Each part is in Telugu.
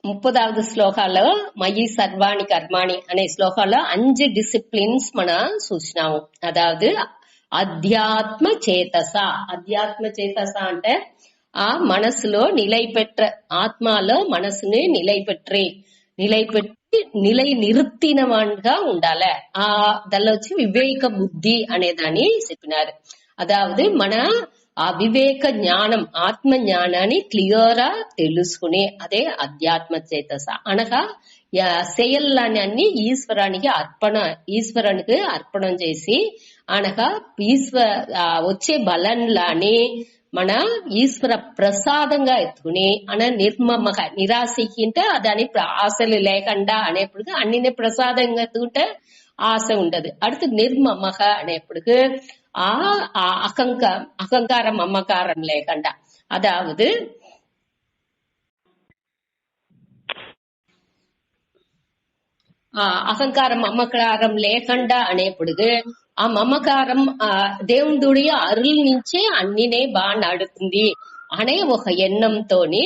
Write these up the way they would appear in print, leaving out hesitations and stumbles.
30వ శ్లోకాలో మయి సర్వాణి కర్మాణి అనే శ్లోకాల్లో 5 డిసిప్లిన్స్ మనం చూసినాము. అదావదు అధ్యాత్మ చేతస. అధ్యాత్మ చేతస అంటే ఆ మనసులో ఆత్మలో మనసుని నిలైపెట్టి నిలై నిరుత్తినవాడుగా ఉండాలి. దానిలో వచ్చి వివేక బుద్ధి అనే దాన్ని చెప్పినారు. అదావదు మన ఆ వివేక జ్ఞానం ఆత్మ జ్ఞానాన్ని క్లియర్ గా తెలుసుకుని అదే అధ్యాత్మ చేతస అనగా செயల్లాన్ని ఈశ్వరానికి అర్పణం చేసి అనగా వచ్చే బలంలాని మన ఈశ్వర ప్రసాదంగా ఎత్తుకుని నిర్మమగా నిరాశకి అంటే దాని ఆశలు లేకుండా అనేప్పటికీ అన్ని ప్రసాదంగా ఎత్తుకుంటే ఆశ ఉండదు. அடுத்து నిర్మమக అనేప్పటికీ అహంకారం మమకారం లేకుండా అదావదు అహంకారం మమకారం లేకుండా అనేప్పటికీ ఆ మమకారం దేవుడుடைய అరుள் నుంచే అన్నినే బాగా నడుతుంది అనే ఒక ఎన్నంతోని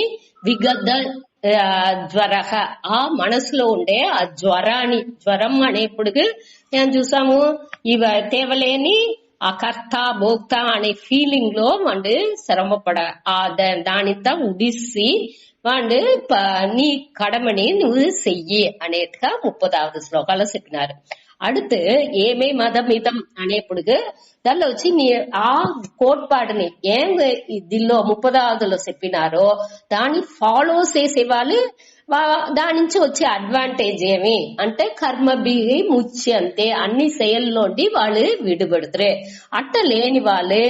విగత జ్వరహ ఆ మనసులో ఉండే ఆ జ్వరం అనేప్పటికీ ఏం చూసాము ఇవ తేవలేని ఆ కర్త భోక్త అనే ఫీలింగ్ లో వాడు శ్రమపడ దానితో ఉడిసి వాడు నీ కడమని నువ్వు చెయ్యి అనేట్టుగా 30వ శ్లోకాల్లో చెప్పినారు. அடுத்து ఏమే మదమిదం అనేప్పుడు దానిలో వచ్చి ఆ కోట్పాడుని ఏం దీనిలో 30వదిలో చెప్పినారో దాన్ని ఫాలో చేసే వాళ్ళు దాని నుంచి వచ్చే అడ్వాంటేజ్ ఏమి అంటే కర్మబి ముచ్చి అంతే అన్ని செயల్లోండి వాళ్ళు విడుబడుతురు. అట్ట లేని వాళ్ళు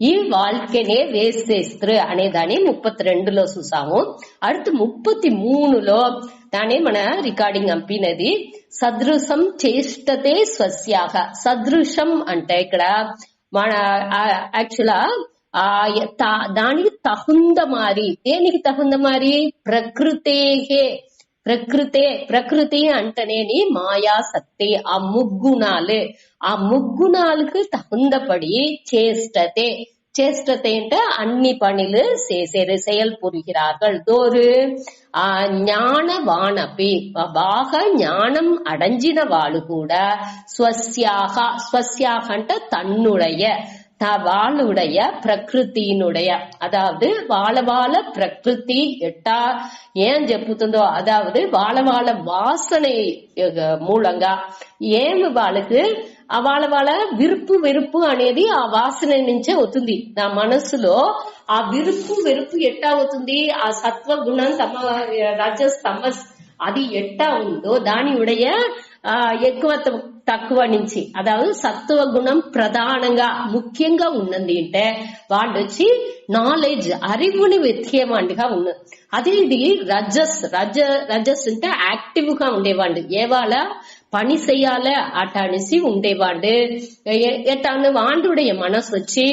ఈ வாழ்க்கைనే వేస్ట్ చేస్తారు అనే దాన్ని 32లో చూసాము. அடுத்து 33లో దానే మన రికార్డింగ్ అంపినది సదృశం చేష్టతే స్వస్యాహ. సదృశం అంటే ఇక్కడ మన యాక్చువల్గా దానికి తగుంద మారి దేనికి తగుంద మారి ప్రకృతి అంటనేని మాయా శక్తి ఆ ముగ్గుణాలకు తగుందపడి చేష్టతే అంటే అన్ని పనులు చేసేది செயல் புரிகிறார்கள். தோறு ஞானவானபி బాగా ஞானம் అడంజిన వాళ్ళు కూడా స్వస్యాహ అంటే వాళ్ళుடைய ప్రకృతినుடைய అదావదు వాళ్ళ ప్రకృతి ఎట్టా ఏం చెప్పుతుందో అదావదు వాళ్ళ వాసన మూలంగా ఏమి వాళ్ళకి వాళ్ళ విరుపు అనేది ఆ వాసన నుంచే అవుతుంది. నా మనసులో ఆ విరుపు ఎట్టా అవుతుంది ఆ సత్వ గుణం రజస్ తమస్ అది ఎట్టా ఉందో దాని ఉடைய ఎక్కువ తక్కువ నుంచి అదావదు సత్వ గుణం ప్రధానంగా ముఖ్యంగా ఉన్నది అంటే వాళ్ళు వచ్చి నాలెడ్జ్ அறிவுని వెతికేవాడిగా ఉన్నది. అదే ఇది రజస్ అంటే యాక్టివ్ గా ఉండేవాళ్ళు ఏవాళ్ళ పని செய்யால అట అనేసి ఉండేవాళ్ళు. ఎట్టాను వాండుடைய మనసు వచ్చి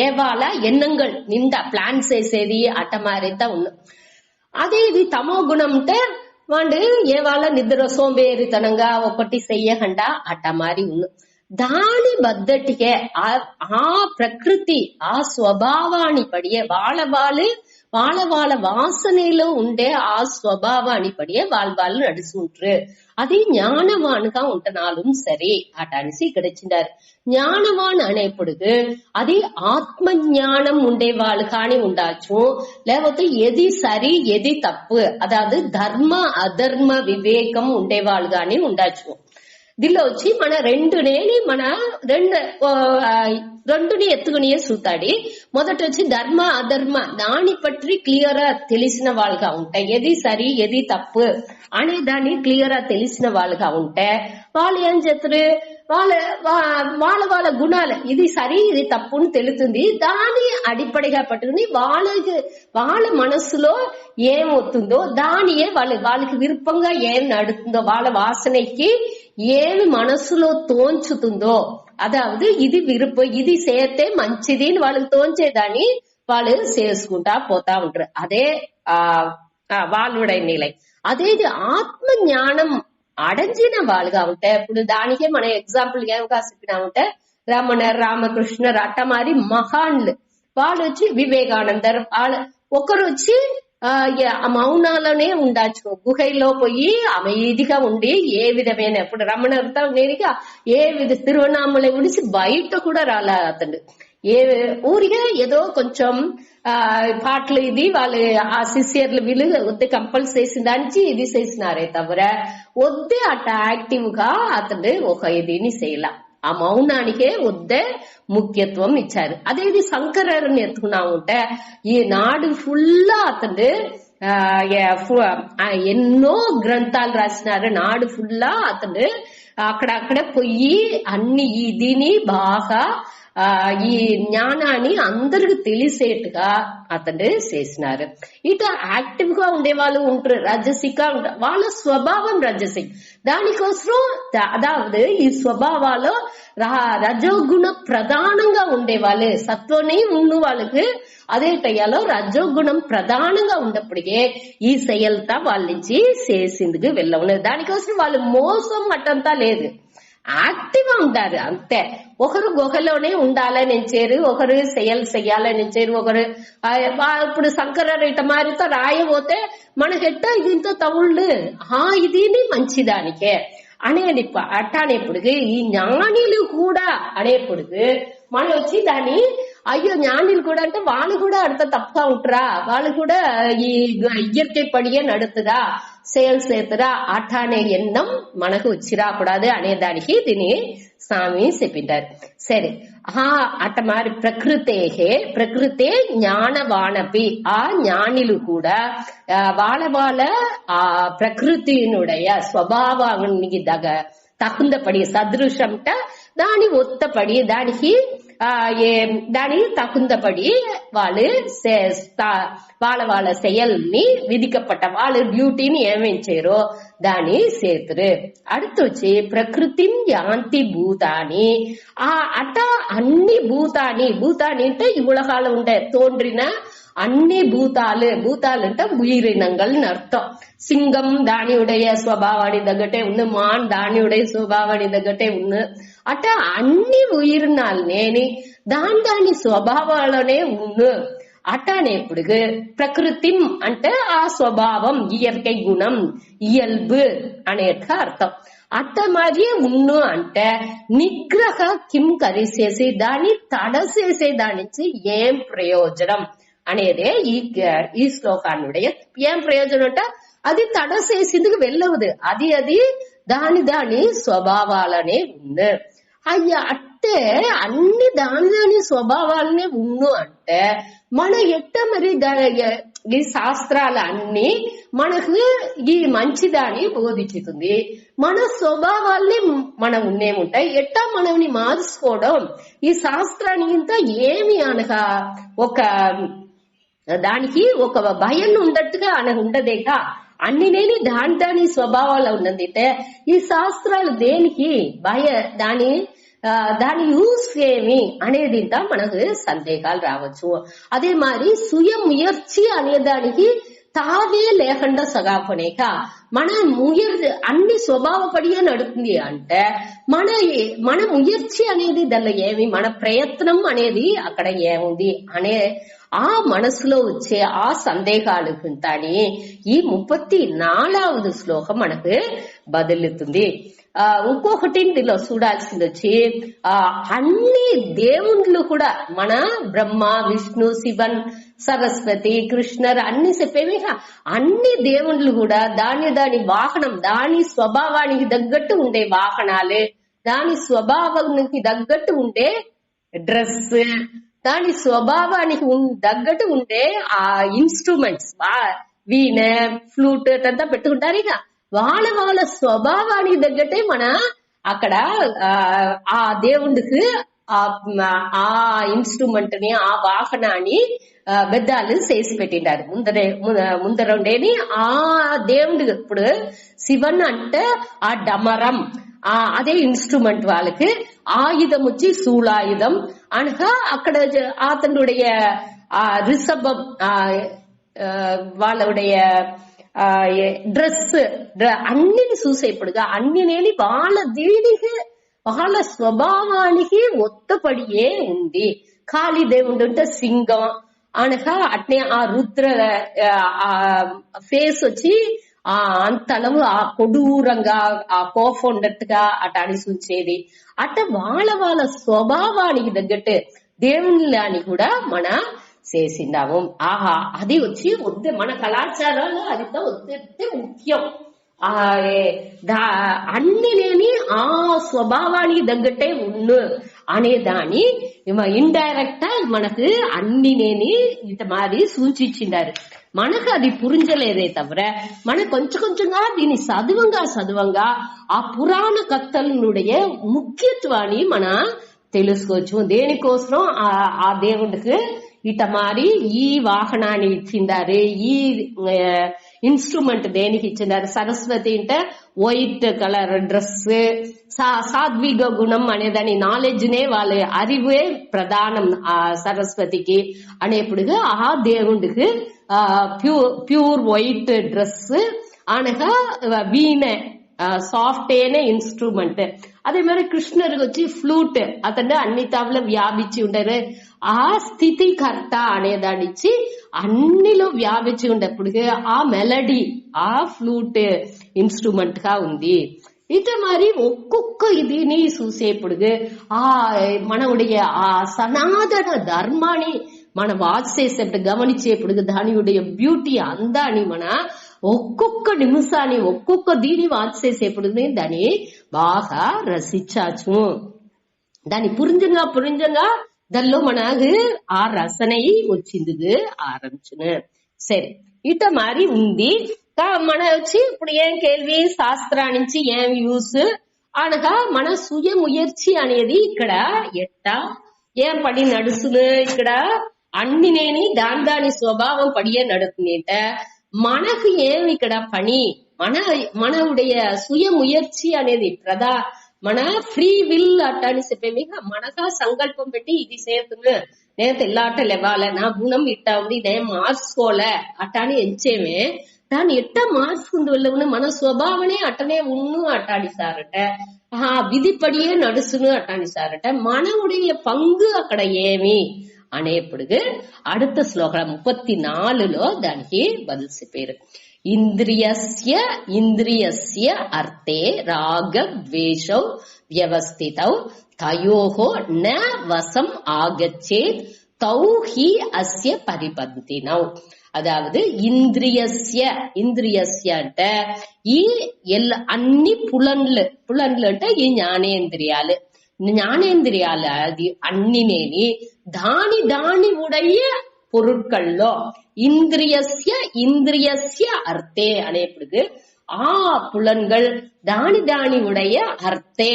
ఏవాళ్ళ ఎన్నంగల్ నిండా ప్లాన్ చేసేది అట్ట మారితా ఉన్నది. అదే ఇది తమో గుణం అంటే వాడు ఏవాళ్ళ నిద్ర సోంబేరితనంగా ఒకటి చెయ్యకుండా అట్ట మారి ఉన్నది. దాని బద్దటికే ఆ ప్రకృతి ఆ స్వభావాన్ని పడియే వాళ్ళ వాసనలో ఉండే ఆ స్వభావాన్ని పడియే వాళ్ళు నడుచుకుంటారు. అది జ్ఞానవాన్గా ఉంటున్నాலும் సరే అట అనేసి ఇక్కడ ఇచ్చినారు. జ్ఞానవాన్ అనేప్పుడు అది ఆత్మ జ్ఞానం ఉండే వాళ్ళు కానీ ఉండొచ్చు, లేకపోతే ఏది సరి ఏది తప్పు అదాదు ధర్మ అధర్మ వివేకం ఉండేవాళ్ళు కానీ ఉండొచ్చు. దీనిలో వచ్చి మన రెండుని ఎత్తుకునియే చూతాడి. మొదట వచ్చి ధర్మ అధర్మ దాని పట్టి క్లియర్ తెలిసిన వాళ్ళుగా ఉంటాయి. ఏది సరి ఏది తప్పు అనే దాన్ని క్లియర్ తెలిసిన వాళ్ళుగా ఉంటే వాళ్ళు ఏం చేస్తారు వాళ్ళ గుణాలు ఇది సరి ఇది తప్పుని తెలుస్తుంది. దాని అడిపడిగా పట్టుకుని వాళ్ళ మనస్సులో ఏమవుతుందో దానియే వాళ్ళకి విరుపంగా ఏం నడుతుందో వాళ్ళ వాసనకి ఏమి మనస్సులో తోంచుతుందో అదావదు ఇది విరుపు ఇది చేస్తే మంచిది అని వాళ్ళకి తోంచేదాన్ని వాళ్ళు చేసుకుంటా పోతా ఉంటారు. అదే వాళ్ళుడై నిలై. అదే ఆత్మ జ్ఞానం అడంజిన వాళ్ళుగా ఉంటాయి. ఇప్పుడు దానికే మనం ఎగ్జాంపుల్ ఏమగా చెప్పినామంటే రమణ రామకృష్ణ అట్టమారి మహాన్లు వాళ్ళు వచ్చి వివేకానందర్ ఒకరు వచ్చి మౌనాలోనే ఉండొచ్చు, గుహలో పోయి అమెదిగా ఉండి ఏ విధమైన ఇప్పుడు రమణతో నేరుగా ఏ విధ తిరువణామలై ఉడిసి బయట కూడా రాలే అతడు. ఏ ఊరిగా ఏదో కొంచెం పాటలు ఇది వాళ్ళు ఆ శిష్యర్లు వీళ్ళు వద్దే కంపల్స్ చేసిన దానికి ఇది చేసినారే తవర వద్దే అట్ట యాక్టివ్ గా అతడు ఒక ఇదిని చేయలా. ఆ మౌనానికే వద్దే ముఖ్యత్వం ఇచ్చారు. అదే ఇది శంకరని ఎత్తుకున్నా ఉంటే ఈ నాడు ఫుల్ అతడు ఎన్నో గ్రంథాలు రాసినారు. నాడు ఫుల్ అతడు అక్కడక్కడ పోయి అన్ని దీని బాగా ఈ జ్ఞానాన్ని అందరికి తెలిసేట్టుగా అతడు చేసినారు. ఇట యాక్టివ్ గా ఉండే వాళ్ళు ఉంటారు, రజసిక వాళ్ళ స్వభావం రజసిక్. దానికోసం అదావదు ఈ స్వభావాలు రజోగుణ ప్రధానంగా ఉండేవాళ్ళు, సత్వనే ఉన్న వాళ్ళకి అదే టయాలో రజోగుణం ప్రధానంగా ఉన్నప్పటికే ఈ செயல்తా వాళ్ళ నుంచి చేసిందుకు వెళ్ళవును. దానికోసం వాళ్ళు మోసం అట్టంతా లేదు, యాక్టివ్ గా ఉంటారు అంతే. ఒకరు గుహలోనే ఉండాలని చేరు, ఒకరు చెయ్యాలని చేరు, ఒకరు ఇప్పుడు శంకర ఇట మారితో రాయబోతే మనకెట్ట ఇదింత తవుళ్ళు ఇది మంచిదానికే అనేది అట్టనేప్పటికి ఈ జ్ఞానిలు కూడా అనేప్పటికి మనం వచ్చి దాన్ని అయ్యో జ్ఞానిలు కూడా అంటే వాళ్ళు కూడా அடுத்த தப்பா ఉంటారా, వాళ్ళు కూడా ఈ ఇయற்கை படியே నడుతుదా సేల్స్ చేతురా అట్ట అనే ఎన్నం మనకు వచ్చిరాకూడదు అనే దానికి దీని స్వామి చెప్పింటారు. సరే అట్ట మరి ప్రకృతే జ్ఞానవాణపి ఆ జ్ఞానిలు కూడా వాళ్ళ ఆ ప్రకృతినుடைய స్వభావానికి తగుందపడి సదృశంట దాని ఒత్తపడి దానికి తగుందపడి వాళ్ళు వాళ్ళ செயல்ని విధికపట్ట వాళ్ళ డ్యూటీని ఏమేంచారో దాని సేతురు. அடுத்து ప్రకృతి యాంతి భూతాని అట్ట అన్ని భూతాని అంటే ఈ ఉలగాలు ఉండే తోన్றின అన్ని భూతాలు అంటే உயிரினங்கள்னு அர்த்தம். సింగం దానియుடைய స్వభావాన్ని తగ్గట్టే ఉంది, మాన్ దానియుடைய స్వభావాన్ని తగ్గట్టే ఉంది. అట్ట అన్ని ఉయిరినాలనే దాని స్వభావాలనే ఉంది. అట్టనేప్పుడు ప్రకృతి అంటే ఆ స్వభావం, ఇయற்கை గుణం, ఇయల్బు అనేట అర్థం. అట్ట మరి ఉన్ను అంటే నిగ్రహ కిం కరిసేసి దాన్ని తడసేసే దాని నుంచి ఏం ప్రయోజనం అనేదే ఈ శ్లోకాన్నుடைய ఏం ప్రయోజనం అంటే అది తడసేసిందుకు వెళ్ళవదు, అది దాని స్వభావాలనే ఉంది. అయ్యా అట్టే అన్ని దాని స్వభావాలనే ఉన్ను అంటే మన ఎట్ట మరి ఈ శాస్త్రాలు అన్ని మనకు ఈ మంచిదాన్ని బోధించుతుంది. మన స్వభావాల్ని మనం ఉన్నేముంటాయి ఎట్టా మనల్ని మార్చుకోవడం ఈ శాస్త్రానికి ఇంత ఏమి అనగా ఒక దానికి ఒక భయం ఉండట్టుగా అనగా ఉండదేగా అన్ని నేని దాని స్వభావాలు ఉన్నది. ఈ శాస్త్రాలు దేనికి దాని యూస్ ఏమి అనేది మనకు సందేహాలు రావచ్చు. అదే మరి సుయ ముయర్చి అనేదానికి తావే లేకుండా సగాపనేక మన అన్ని స్వభావపడియే నడుతుంది అంటే మన ముయర్చి అనేది దానిలో ఏమి, మన ప్రయత్నం అనేది అక్కడ ఏముంది అనే ఆ మనసులో వచ్చే ఆ సందేహాలు తాని ఈ 34వ శ్లోకం మనకు బదులుతుంది. ఇంకొకటి ఇందులో చూడాల్సింది వచ్చి అన్ని దేవుళ్ళు కూడా మన బ్రహ్మ విష్ణు శివన్ సరస్వతి కృష్ణర్ అన్ని చెప్పేవి అన్ని దేవుళ్ళు కూడా దాని వాహనం దాని స్వభావానికి తగ్గట్టు ఉండే వాహనాలు, దాని స్వభావానికి తగ్గట్టు ఉండే డ్రెస్, దాని స్వభావానికి తగ్గట్టు ఉండే ఆ ఇన్స్ట్రుమెంట్స్ వీణ ఫ్లూట్ అంతా పెట్టుకుంటారు. ఇక వాళ్ళ స్వభావానికి తగ్గట్టే మన అక్కడ ఆ దేవుడికి ఆ ఇన్స్ట్రుమెంట్ ని ఆ వాహనాన్ని బెద్దాలు చేసి పెట్టిండారు ముందరుండేని ఆ దేవుడికి. ఇప్పుడు శివన్ అంటే ఆ డమరం అదే ఇన్స్ట్రుమెంట్ వాళ్ళకి, ఆయుధం వచ్చి శూలాయుధం అనగా అక్కడ అతనుடைய ரிஷபம் వాళ్ళుடைய డ్రెస్ అన్నిని చూసేప్పుడుగా అన్నినేని వాళ్ళ దీనికి వాళ్ళ స్వభావానికి ఒత్తపడియే ఉంది. కాళీ దేవుడు అంటే సింగం, అనగా అట్నే ఆ రుద్ర ఫేస్ వచ్చి అంత அளவு కొడూరంగా కోపం ఉన్నట్టుగా అట అనిసి ఉంచేది. అట్ట వాళ్ళ స్వభావానికి తగ్గట్టు దేవుని కూడా మన చేసిందాము. ఆహా అది వచ్చి వద్దే మన కళాచారాలు అదితో వద్దే ముఖ్యం. అన్ని లేని ఆ స్వభావానికి తగ్గట్టే ఉన్ను అనేదాన్ని ఇండైరెక్ట్ మనకు అన్ని లేని ఇంత మాది సూచించిండారు. మనకు అది పురించలేదే తవిర మన కొంచెంగా దీన్ని చదువంగా ఆ పురాణ కథలనుடைய ముఖ్యత్వాన్ని మన తెలుసుకోవచ్చు. దేనికోసం ఆ దేవుడికి ఇట మారి ఈ వాహనాన్ని ఇచ్చిండారు, ఈ ఇన్స్ట్రుమెంట్ దేనికి ఇచ్చిండారు. సరస్వతి అంటే వైట్ కలర్ డ్రెస్, సాత్విక గుణం అనేదాని నాలెడ్జ్ నే వాళ్ళ அறிவே ప్రధానం ఆ సరస్వతికి అనేప్పుడుగా ఆ దేవుడికి ప్యూర్ వైట్ డ్రెస్ అనగా వీణை సాఫ్ట్ ఇన్స్ట్రుమెంట్. அதே மாதிரி கிருஷ்ணருக்கு వచ్చి ఫ్లూట్ అతను అన్ని తావులో వ్యాపించి ఉంటారు. ఆ స్థితి కర్త అనేదాన్ని ఇచ్చి అన్నిలో వ్యాపించి ఉండేప్పుడు ఆ మెలడీ ఆ ఫ్లూట్ ఇన్స్ట్రుమెంట్ గా ఉంది. ఇట మరి ఒక్కొక్క ఇదిని చూసేప్పుడు ఆ మనవుடைய ఆ సనాతన ధర్మాన్ని మన వాచ్ చేసేప్పుడు గమనించేప్పుడు దానియుடைய బ్యూటీ అందాన్ని మన ఒక్కొక్క నిమిషాన్ని ఒక్కొక్క దీని వాచ్ చేసేప్పుడు దాన్ని బాగా రసించాచ్చు. దాన్ని పురింజంగా దానిలో మనకు ఆ రసనై వచ్చింది ఆరంభించును. సరే ఇట మరి ఉంది మన వచ్చి ఇప్పుడు ఏం కేள்வி శాస్త్రా నుంచి ఏం యూస్ అనగా మన సుయ ముయర్చి అనేది ఇక్కడ ఎట్టా ఏం పడి నడుస్తుంది. ఇక్కడ అన్ని నేని దాని స్వభావం పడియే నడుతుంది. మనకు ఏం ఇక్కడ పని మనవుடைய சுய ముయర్చి అనేది మన ఫ్రీ విల్ అట్ట అని చెప్పేమి మనగా సంకల్పం పెట్టి ఇది చేతును నేను తెల్లాట లేవాల నా గుణం ఇట్టా ఉంది ఇదే మార్చుకోలే అట్ట అని ఎంచేమే దాన్ని ఎట్ట మార్చుకుంటూ వెళ్ళవును మన స్వభావనే అట్టనే ఉన్ను అట్టాడిసారట. విధిపడియే నడుసును అట్టాడిసారట. మనవుடைய பங்கு అక్కడ ఏమి అనేప్పుడు அடுத்த శ్లోకం 34లో దానికి బదులు చెప్పారు. ఇంద్రియస్య అర్థే రాగ ద్వేషౌ వ్యవస్థితౌ తయోహో న వశం ఆగచ్చేత్ తౌ హి అస్య పరిపంతినౌ. అదావదు ఇంద్రియస్య అంటే ఈ అన్ని పులన్లు అంటే ఈ ஞானேந்திரியால అది అన్నినేని దాని ఉடைய பொருட்கள்లో ఇంద్రియస్య అర్థే అనేప్పుడు ఆ పులన్கள் దాని ఉடைய అర్థే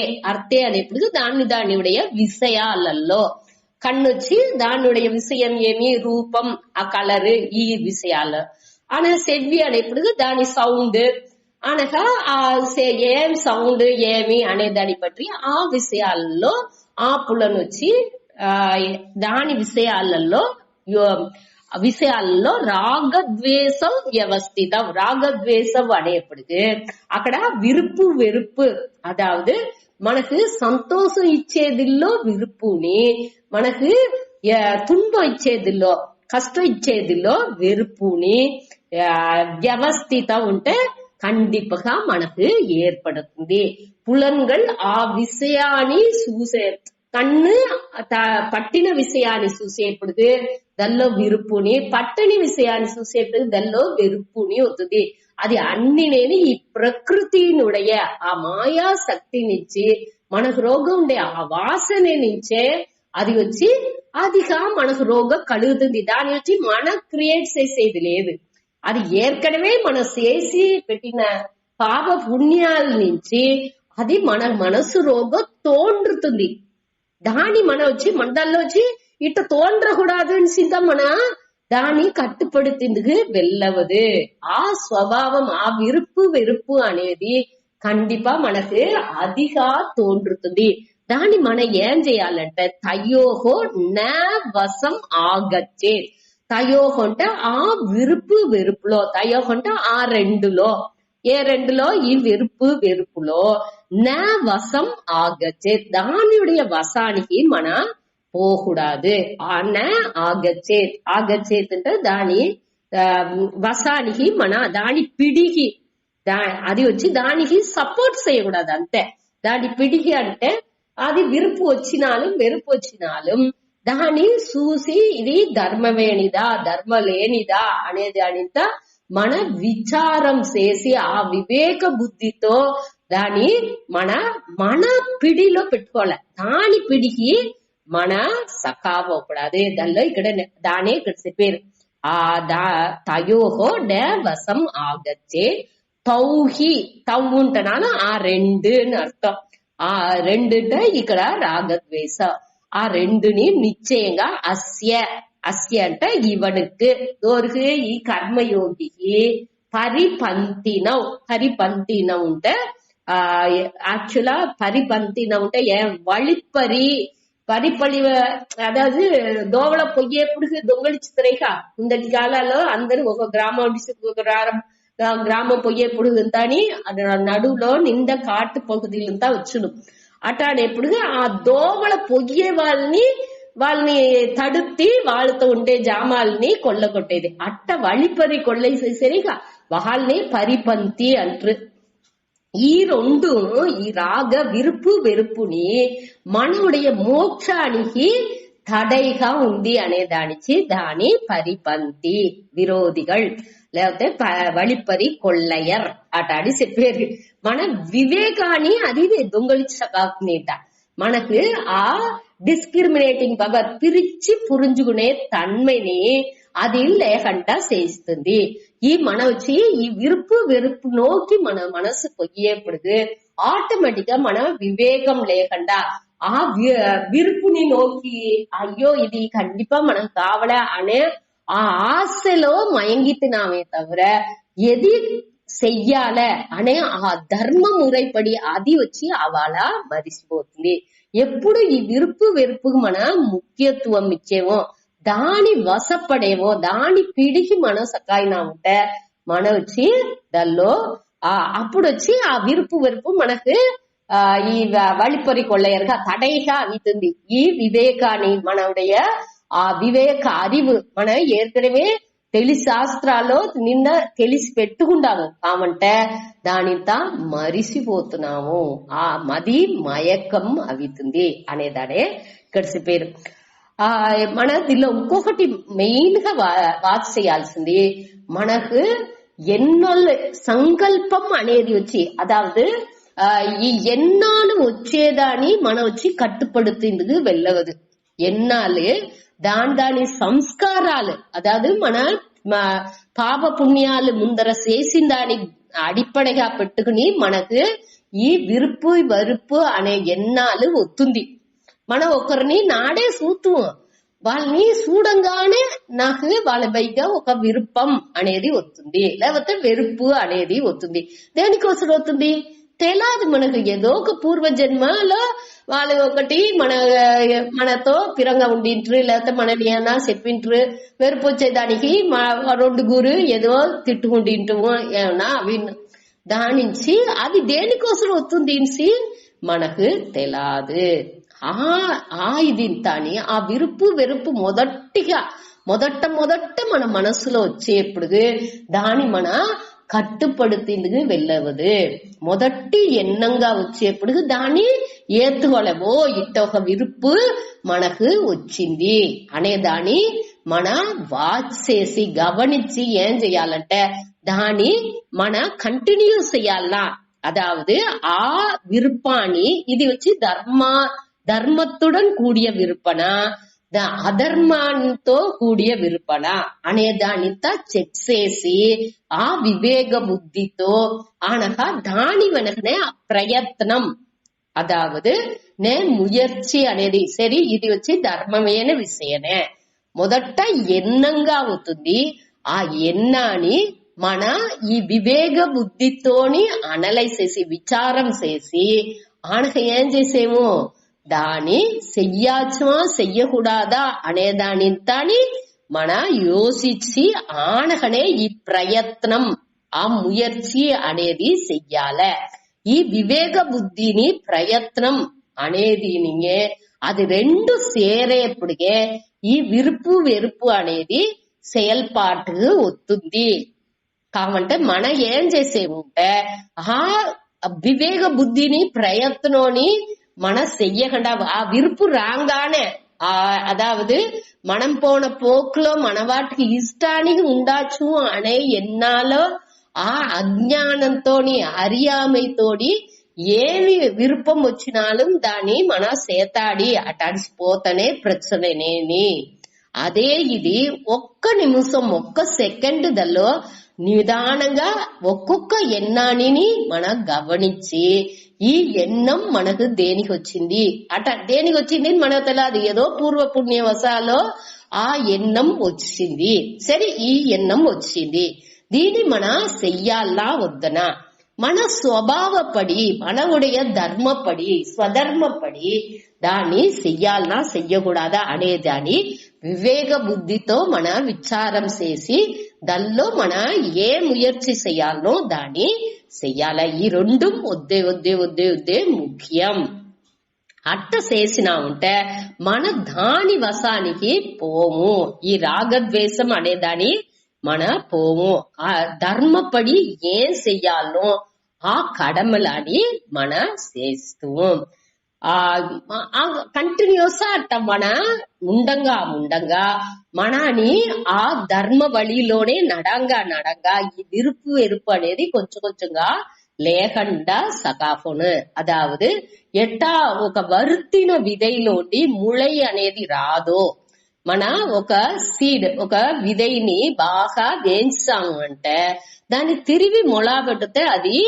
అనేప్పుడు దాని ఉடைய విషయాలలో కన్నొచ్చి దానిuடைய విషయం ఏమి రూపం ఆ కలర్ ఈ విషయాలు అనే సెవ్వి అనేప్పుడు దాని సౌండ్ అనగా ఏం సౌండ్ ఏమి అనే దాన్ని బట్టి ఆ విషయాల్లో ఆ పులనొచ్చి దాని విషయాల్లో రాగద్వేషం వ్యవస్థితం. రాగద్వేషం అనేప్పటికీ అక్కడ విరుపు వెరుపు అదావదు మనకు సంతోషం ఇచ్చేదిల్లో విరుపుని మనకు తుன்பం ఇచ్చేదిల్లో కష్టం ఇచ్చేదిల్లో వెరుపుని వ్యవస్థితం ఉంటే கண்டிப்பா మనకు ఏర్పడుతుంది. పులన్கள் ఆ విషయాన్ని చూసే కన్ను పట్టిన విషయాన్ని చూసేప్పుడు దానిలో విరుపుని పట్టని విషయాన్ని చూసేప్పుడు దానిలో వెరుపుని అవుతుంది. అది అన్ని నేను ఈ ప్రకృతినుடைய ఆ మాయా శక్తి నుంచి మనకు రోగం ఉండే ఆ వాసన నుంచే అది వచ్చి అదిగా మనకు రోగం కలుగుతుంది. దాని వచ్చి మనం క్రియేట్ చేసేది లేదు. అది ఏర్కడమే మనం చేసి పెట్టిన పాప పుణ్యాల నుంచి అది మన మనసు రోగం తోండ్రుతుంది. దాని మన వచ్చి మండల్లో వచ్చి ఇట్ట తోండ్రకూడదని సిద్ధం మన దాన్ని కట్టుపడుతుంది వెళ్ళవదు. ఆ స్వభావం ఆ విరుపు వెరుపు అనేది కండిపా మనకు అదిగా తోండ్రుతుంది. దాన్ని మనం ఏం చేయాలంటే తయోహో నా వశం ఆగచ్చే. తయోహో అంటే ఆ విరుపు వెరుపులో, తయోహో అంటే ఆ రెండులో, ఏ రెండులో ఈ విరుపు వెరుపులో నా వశం ఆగచ్చే దానిuடைய వశానికి మన పోకూడదు. అన ఆగచ్చేత్, ఆగచ్చేత్ అంటే దాని వసానికి మన దాని పిడికి అది వచ్చి దానికి సపోర్ట్ చేయకూడదు అంతే. దాని పిడికి అంటే అది విరుపు వచ్చినాலும் వెరుపు వచ్చినాலும் దాన్ని చూసి ఇది ధర్మమేనిదా ధర్మలేనిదా అనేది అనిత మన విచారం చేసి ఆ వివేక బుద్ధితో దాని మన పిడిలో పెట్టుకోవాలి. దాని పిడికి మన సఖావకూడదు. దానిలో దానే ఇక్కడ చెప్పారు. ఆ తయోహో డే వసం ఆగచ్చే తౌహి తవ్వు ఉంటున్నాను ఆ రెండు అని అర్థం. ఆ రెండుట ఇక్కడ రాగద్వేష ఆ రెండుని నిశ్చయంగా అస్య అస్య అంటే ఇవనుకు దోరుకు ఈ కర్మయోగికి పరిపంతినం పరిపంతినం ఉంటే ஆக்சுவலா பரிபந்தினம் வழிப்பறி పరిపడి అదాది దోవల పొయ్యి ఎప్పుడు దొంగలిచ్చితరేక ఇందటి కాలాల్లో అందరూ ఒక గ్రామం ఒక గ్రామం పొయ్యి ఎప్పుడు అని అది నడువులో నిండా కాటు పగుదిలంతా వచ్చును. అటాడేప్పుడు ఆ దోవల పొయ్యే వాళ్ళని తడుత్తి వాళ్ళతో ఉండే జామాల్ని కొల్లగొట్టేది. అట్ట వழிపరి కొల్లేసేసరిక వాళ్ళని పరిపంతి అంటారు. ఈ రెండు ఈ రాగ విరుపు వెరుపుని మనవుடைய మోక్షానికి తడైగా ఉంది అనే దాని పరిపంతి విరోధిகள் లేకపోతే వழிపరి కొల్లయర్ అటాడి చెప్పారు. మన వివేకాన్ని అది దొంగలించకాకుండా మనకు ఆ డిస్క్రిమినేటింగ్ పవర్ పిరిచి పురుంజుకునే తన్మని అది లేకుండా చేస్తుంది. ఈ మన వచ్చి ఈ విరుపు వెరుపు నోకి మన మనసు పొయ్యేప్పుడు ఆటోమేటిక్ గా మన వివేకం లేకుండా ఆ విరుపుని నోకి అయ్యో ఇది కండిపా మనం కావాలా అనే ఆ ఆశలో మయంగితున్నామే తవిర ఎది చెయ్యాల అనే ఆ ధర్మ మురైపడి అది వచ్చి అవాళ మరిసిపోతుంది. ఎప్పుడు ఈ విరుపు వెరుపుకు మన ముఖ్యత్వం ఇచ్చేమో దాని వసపడేమో దాని పిడికి మనం సకాయినా ఉంటే మన వచ్చి దానిలో అప్పుడు వచ్చి ఆ విరుపు వెరుపు మనకు ఈ వழிపరి కొల్లయరుగా తడైగా అవుతుంది. ఈ వివేకాన్ని మనవుடைய ఆ వివేక அறிவு మన ఏర్కడమే తెలిసి శాస్త్రాల్లో నిన్న తెలిసి పెట్టుకుంటాము కామంటే దానింత మరిసిపోతున్నాము. ఆ మది మయకం అవుతుంది అనేదానే ఇక్కడ చెప్పారు. మన దీనిలో ఇంకొకటి మెయిన్ గా వాచ్ చేయాల్సింది మనకు ఎన్నోళ్ళు సంకల్పం అనేది వచ్చి అదావదు ఈ ఎన్నాళ్ళు వచ్చేదాన్ని మనం వచ్చి కట్టుపడుతుంది వెళ్ళవదు. ఎన్నాళ్ళు దాని సంస్కారాలు అదాదు మన పాప పుణ్యాలు ముందర చేసిన దాని అడిపడగా పెట్టుకుని మనకు ఈ విరుపు వరుపు అనే ఎన్నాళ్ళు వస్తుంది. మనం ఒకరిని నాడే చూస్తాం వాళ్ళని చూడంగానే నాకు వాళ్ళ పైగా ఒక విరుపం అనేది వస్తుంది లేకపోతే వెరుపు అనేది వస్తుంది. దేనికోసం వస్తుంది తెలాదు మనకు. ఏదో ఒక పూర్వజన్మలో వాళ్ళు ఒకటి మనతో పిరంగా ఉండింటారు లేకపోతే మనని ఏమన్నా చెప్పింటారు. వెరుపు వచ్చేదానికి రెండు గురు ఏదో తిట్టుకుంటుంటాము ఏమన్నా అవి దాని నుంచి అది దేనికోసం వస్తుంది మనకు తెలాదు. ఇదింతాని ఆ విరుపు వెరుపు మొదట మన మనసులో వచ్చేప్పుడు దాని మన కట్టుపడుతుంది వెళ్ళవదు. మొదటి ఎన్నంగా వచ్చేప్పుడు దాన్ని ఏత్తుకోలేమో ఇట్ట ఒక విరుపు మనకు వచ్చింది అనేదాన్ని మన వాచ్ చేసి గమనించి ఏం చెయ్యాలంటే దాన్ని మన కంటిన్యూ చెయ్యాలనా. అదావదు ఆ విరుపాన్ని ఇది వచ్చి ధర్మத்துடன் கூடிய விருப்பன అధర్మంతో కూడియ విరుపణ అనే దానితో చెక్ చేసి ఆ వివేక బుద్ధితో అనగా దాని వెనకనే ప్రయత్నం అదావదు నేను ముయర్చి అనేది సరి ఇది వచ్చి ధర్మమైన విషయమే మొదట ఎన్నంగా అవుతుంది. ఆ ఎన్నాని మన ఈ వివేక బుద్ధితోని అనలైజ్ చేసి విచారం చేసి ఆనక ఏం చేసేమో దాని చెయ్యాచమా చెయ్యకూడదా అనే దానిని మన యోచించి ఆనకనే ఈ ప్రయత్నం ఆ ముయర్చి అనేది చెయ్యాల. ఈ వివేక బుద్ధిని ప్రయత్నం అనేది అది రెండు సేరేపటికే ఈ విరుపు వెరుపు అనేది செயல்பாட்டுకు వస్తుంది. కావంటే మనం ఏం చేసేముంటే ఆ వివేక బుద్ధిని ప్రయత్నాన్ని మనం చెయ్యకుండా ఆ విరుపు రాగానే అదావదు మనం పోన పోకులో మన వాటికి ఇష్టానికి ఉండొచ్చు అనే ఎన్నాలో ఆ అజ్ఞానంతోని అరియామైతోని ఏమి విరుపం వచ్చినాலும் దాన్ని మన సేతాడి అటాడిసిపోతనే ప్రచనేని. అదే ఇది ఒక్క నిమిషం ఒక్క సెకండ్ దల్లో నిదానంగా ఒక్కొక్క ఎన్నానిని మనం గమనించి ఈ ఎన్నం మనకు దేనికి వచ్చింది దేనికి వచ్చింది మనకు తెలియదు, ఏదో పూర్వ పుణ్యవశాలో ఆ ఎన్నం వచ్చింది. సరే ఈ ఎన్నం వచ్చింది, దీన్ని మన చెయ్యాలా వద్దనా, మన స్వభావపడి మనవుடைய ధర్మపడి స్వధర్మపడి దాన్ని చెయ్యాలనా చెయ్యకూడదా అనేదాన్ని వివేక బుద్ధితో మన విచారం చేసి దానిలో మన ఏ ముయర్చి చెయ్యాలనో దాన్ని చెయ్యాల. ఈ రెండు వద్దే వద్దే వద్దే వద్దే ముఖ్యం. అట్ట చేసినా ఉంటే మన దాని వశానికి పోము, ఈ రాగద్వేషం అనేదాన్ని మన పోము. ఆ ధర్మపడి ఏం చెయ్యాలనో ఆ కడమలని మన చేస్తూ కంటిన్యూస్ అట్ట మన ఉండంగా మనని ఆ ధర్మ వழிలోనే నడంగా ఈ విరుపు వెరుపు అనేది కొంచెం కొంచెంగా లేకుండా సకాఫోను. అదావదు ఎట్టా ఒక వర్తిన విధైలోని ముళై అనేది రాదో, మన ఒక సీడ్ ఒక విధైని బాగా వేయించాము అంటే దాన్ని తిరిగి మొలబెడితే అది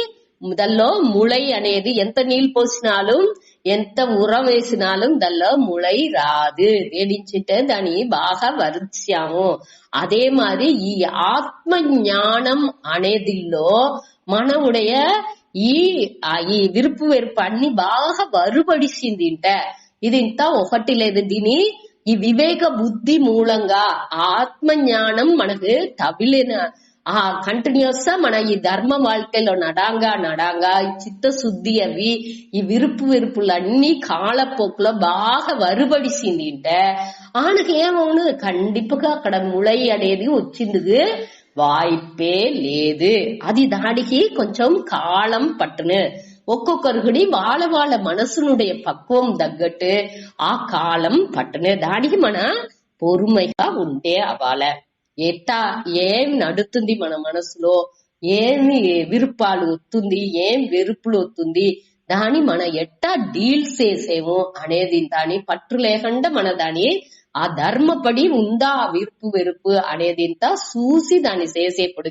దానిలో ముళై అనేది ఎంత నీళ్ళు పోసినాலும் ఎంత ఉరం వేసినాலும் దానిలో ముళై రాదు. వేడించితే దాన్ని బాగా వరిచాము. అదే మాది ఈ ఆత్మ జ్ఞానం అనేదిలో మనవుடைய ఈ విరుపు వెరుపు అన్ని బాగా వరుబడిసింది. ఇది ఇంత ఒకటి లేదు, దీని ఈ వివేక బుద్ధి మూలంగా ఆత్మ జ్ఞానం మనకు తవిలిన కంటిన్యూస్ గా మన ఈ ధర్మ வாழ்க்கைలో నడాంగా చిత్తశుద్ధి అవి ఈ విరుపు విరుపులన్నీ కాలపోకులో బాగా వరుబడిసింది. ఆనకు ఏమవును కండిపుగా అక్కడ ముళై అనేది వచ్చింది వాయిపే లేదు. అది దానికి కొంచెం కాలం పట్టును. ఒక్కొక్కరుగుడి వాళ్ళ మనసునుடைய పక్వం తగ్గట్టు ఆ కాలం పట్టును. దానికి మన పొరుమైగా ఉంటే అవ్వాల. ఎట్టా ఏం నడుతుంది మన మనసులో, ఏమి విరుపాలు వస్తుంది, ఏం వెరుపులు వస్తుంది, దాన్ని మన ఎట్టా డీల్స్ చేసేమో అనేది దాని పట్టు లేకుండా మన దాని ఆ ధర్మపడి ఉందా విరుపు వెరుపు అనేది చూసి దాన్ని చేసేప్పుడు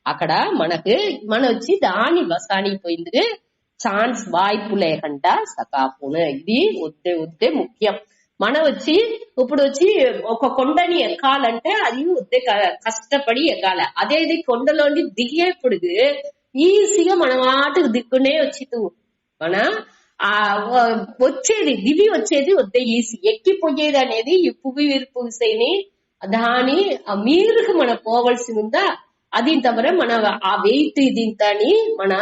అక్కడ మనకు మన వచ్చి దాని వసానికి పోయింది ఛాన్స్ వాய்ப்பு లేకుండా సకాపును. ఇది వద్దే ముఖ్యం. మన వచ్చి ఇప్పుడు వచ్చి ఒక కొండని ఎక్కాలంటే అది వద్దే కష్టపడి ఎక్కాల. అదే ఇది కొండలోని దిగేప్పుడు ఈజీగా మన వాటికి దిక్కునే వచ్చి మన వచ్చేది దివి వచ్చేది వద్దే ఈజీ. ఎక్కిపోయేది అనేది ఈ పువ్వి విరుపు విసైని దాని మీరుకు మన పోవలసి ఉందా. అది తవర మన ఆ వెయిట్ దీంతని మన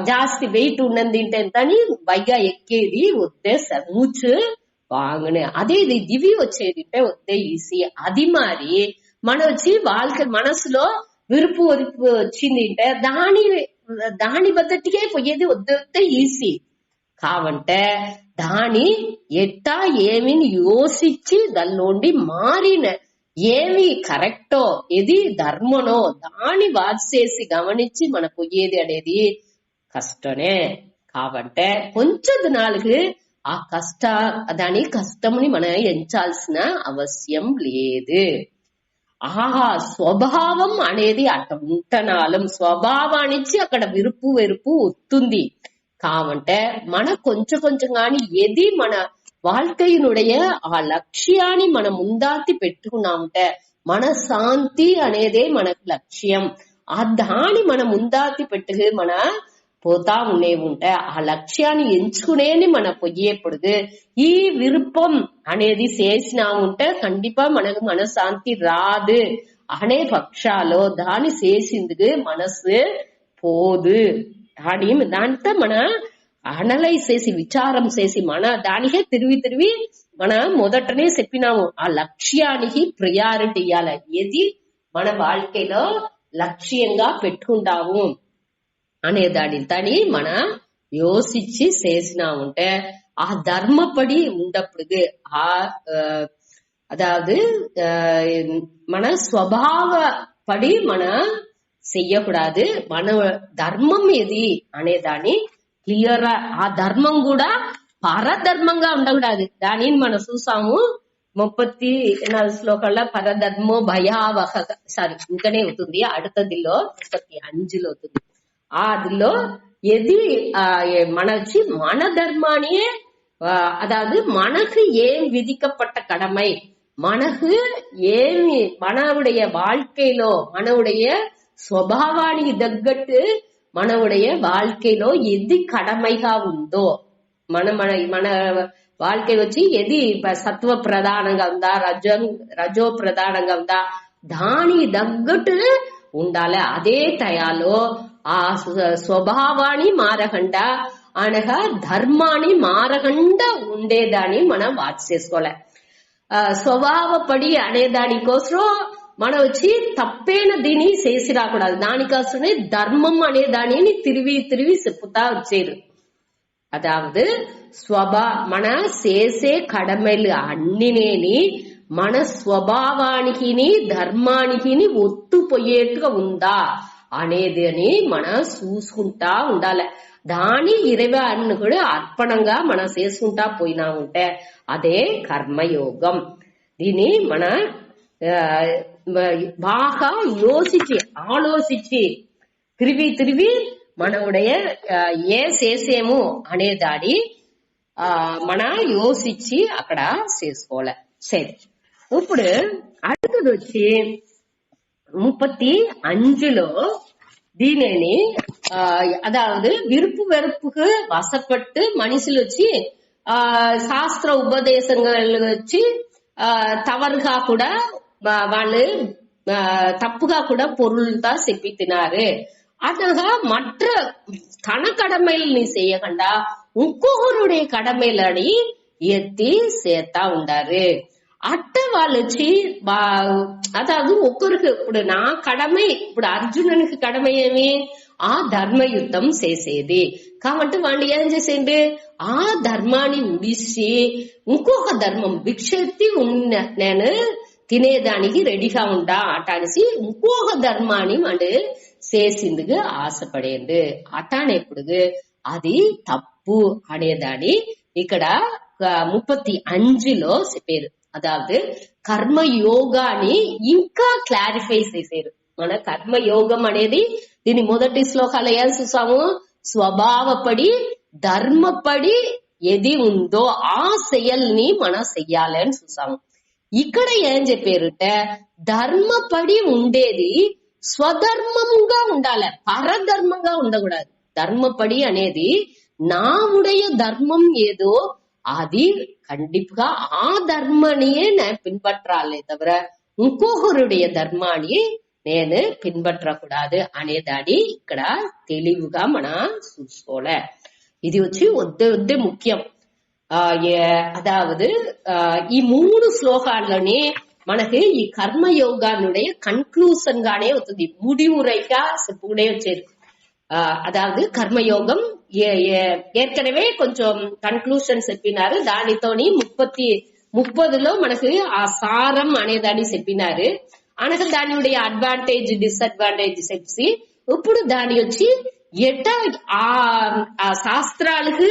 జాస్తి వెయిట్ ఉన్నది తింటేంతని వైగా ఎక్కేది వద్దే మూచు వాంగనే. అదే ఇది దివి వచ్చేది వద్దే ఈజీ. అది మరి మన వచ్చి వాళ్ళకి మనసులో విరుపు వరుపు వచ్చింది దాని బద్దటికే పోయేది వద్దే ఈజీ. కావంటే దాని ఎట్టా ఏమి యోసించి దానిలోండి మారిన ఏమి కరెక్టో ఏది ధర్మనో దాని వాచేసి గమనించి మన పోయేది అనేది కష్టమే. కావంటే కొంచెం దినాలకు ఆ దాని కష్టముని మనం ఎంచాల్సిన అవసరం లేదు. స్వభావం అనేది అట్ట ఉంటనాలం స్వభావానికి అక్కడ విరుపు వెరుపు వస్తుంది. కావంటే మన కొంచెం గాని ఏది మన வாழ்க்கையினுடைய ఆ లక్ష్యాన్ని మనం ముందాతి పెట్టుకున్నామంటే మన శాంతి అనేదే మనకు లక్ష్యం. ఆ దాన్ని మన ముందాతి పెట్టుకు మన పోతా ఉంటే ఆ లక్ష్యాన్ని ఎంచుకునేని మన పొయ్యేప్పుడు ఈ విరుపం అనేది చేసినాముంటే కండిపా మనకు మనశాంతి రాదు అనే పక్షాలో దాన్ని చేసిందుకు మనసు పోదు. దాంతో మన అనలైజ్ చేసి విచారం చేసి మన దానికే తిరిగి మన మొదటనే చెప్పినాము ఆ లక్ష్యానికి ప్రియారిటీ ఇవ్వాలి. ఏది మన வாழ்க்கைలో లక్ష్యంగా పెట్టుకుంటాము అనే దాని మన யோசிச்சு చేసినాముంటే ఆ ధర్మపడి ఉండప్పుడు அதாவது మన స్వభావపడి మన చెయ్యకూడదు. మన ధర్మం ఏది అనేదాన్ని క్లియర్ ఆ ధర్మం కూడా పరధర్మంగా ఉండకూడదు. దానిని మనం చూసాము 34 శ్లోకంలో పరధర్మో భయావహ సారీ ఇంకనే అవుతుంది. அடுத்ததிలో 35లో అవుతుంది. அதுல எது మన ధర్మానిயே அதாவது మనకు ஏன் விதிக்கப்பட்ட கடமை మనకు ఏమి మనவுடைய வாழ்க்கையிலோ మనவுடைய స్వభావానికి తగ్గట్టు మనவுடைய வாழ்க்கையிలో ఎది కడమైగా ఉందో మన வாழ்க்கை వచ్చి ఎది సత్వ ప్రధానంగా ఉందా రజో ప్రధానంగా ఉందా దానికి తగ్గట్టు ఉండాలి. అదే టయాలో ఆ స్వభావాన్ని మారకుండా అనగా ధర్మాన్ని మారకుండా ఉండేదాన్ని మనం వాచ్ చేసుకోవాలి. స్వభావపడి అనేదానికోసం మనం వచ్చి తప్పైన దీన్ని చేసి రాకూడదు. దానికోసమే ధర్మం అనే దానిని తిరిగి చెప్పుతా వచ్చేరు. అదావదు మన చేసే కడమలు అన్నినేని మన స్వభావానికి ధర్మానికి ఒత్తుపోయేట్టుగా ఉందా అనేది అని మనం చూసుకుంటా ఉండాలి. దాని ఇరవై కూడా అర్పణంగా మనం చేసుకుంటా పోయినా ఉంటే అదే కర్మయోగం. దీన్ని మన బాగా ఆలోచించి తిరిగి మనవుடைய ఏం చేసేము అనే దాడి మన యోచించి అక్కడ చేసుకోవాలి. సరే, ఇప్పుడు அடுத்தது వచ్చి 35లో దీనిని அதாவது விருப்பு வெறுப்புக்கு வசப்பட்டு மனுஷులు వచ్చి శాస్త్ర ఉపదేశంగా వచ్చి తవరుగా కూడా వాళ్ళు తప్పుగా కూడా పొరులుతా చెప్పి తినారు. అనగా మற்ற తన కడమైల్ని చేయకుండా ఇంకొకరుடைய కడమైలని ఎత్తి చేస్తా ఉండారు. అట్ట వాళ్ళు వచ్చి అదాదు ఒక్కరికి ఇప్పుడు నా కడமை ఇప్పుడు అర్జునునికి కడமை ఏమి ఆ ధర్మయుద్ధం చేసేది కాబట్టి వాళ్ళు ఏం చేసేది ఆ ధర్మాన్ని ఉడిసి ఇంకొక ధర్మం భిక్షెత్తి నేను తినేదానికి రెడీగా ఉంటా అటానేసి ఇంకొక ధర్మాన్ని వాళ్ళు చేసిందుకు ఆశపడేది. అటానేప్పుడు అది తప్పు అనేదాన్ని ఇక్కడ 35లో చెప్పారు. అదాదు కర్మయోగాన్ని ఇంకా క్లారిఫై చేశారు. మన కర్మయోగం అనేది దీని మొదటి శ్లోకాలు ఏం చూసాము, స్వభావపడి ధర్మపడి ఏది ఉందో ఆ செயల్ని మనం చెయ్యాలి అని చూసాము. ఇక్కడ ఏం చెప్పారంటే ధర్మపడి ఉండేది స్వధర్మంగా ఉండాలి, పరధర్మంగా ఉండకూడదు. ధర్మపడి అనేది నా ఉடைய ధర్మం ఏదో అది கண்டிப்பா ఆ ధర్మానిயே నేను பின்பற்றாலே தவிர ఇంకొకరుடைய ధర్మాన్ని నేను పిன்பற்றకూడదు అనేదాన్ని ఇక్కడ తెలివిగా మనం చూసుకోలే. ఇది వచ్చి వద్దే ముఖ్యం. అదావదు ఈ 3 శ్లోకాల్లోని మనకి ఈ కర్మయోగానుடைய కన్క్లూషన్ గానే అవుతుంది, முடிவுரைగా చెప్పుకునే వచ్చేది. అదావదు కర్మయోగం ఏற்கனவே కొంచెం కన్క్లూషన్ చెప్పినారు. దానితోని 30లో మనకి ఆ సారం అనేదాన్ని చెప్పినారు. అనగా దాని అడ్వాంటేజ్ డిసడ్వాంటేజ్ చెప్పి ఇప్పుడు దాని వచ్చి ఎట్ట ఆ శాస్త్రాలకి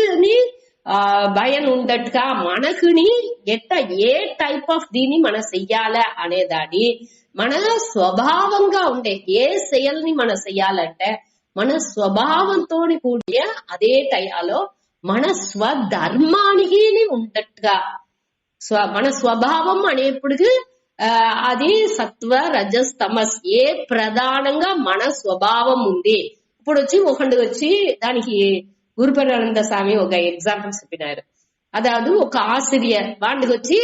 భయం ఉండట్టుగా మనకుని ఎట్ట ఏ టైప్ ఆఫ్ దీన్ని మనం చెయ్యాలి అనేదాన్ని మన స్వభావంగా ఉండే ఏ செயల్ని మనం చెయ్యాలంటే మన స్వభావంతో కూడిన అదే టయాలో మన స్వధర్మానికి ఉండట్టుగా మన స్వభావం అనేప్పుడు అది సత్వ రజస్ తమస్ ఏ ప్రధానంగా మన స్వభావం ఉంది. ఇప్పుడు వచ్చి ఒకటి వచ్చి దానికి గురుపరానంద స్వామి ఒక ఎగ్జాంపుల్ చెప్పినారు. అదాదు ఒక ఆసిరియర్ వాడికి వచ్చి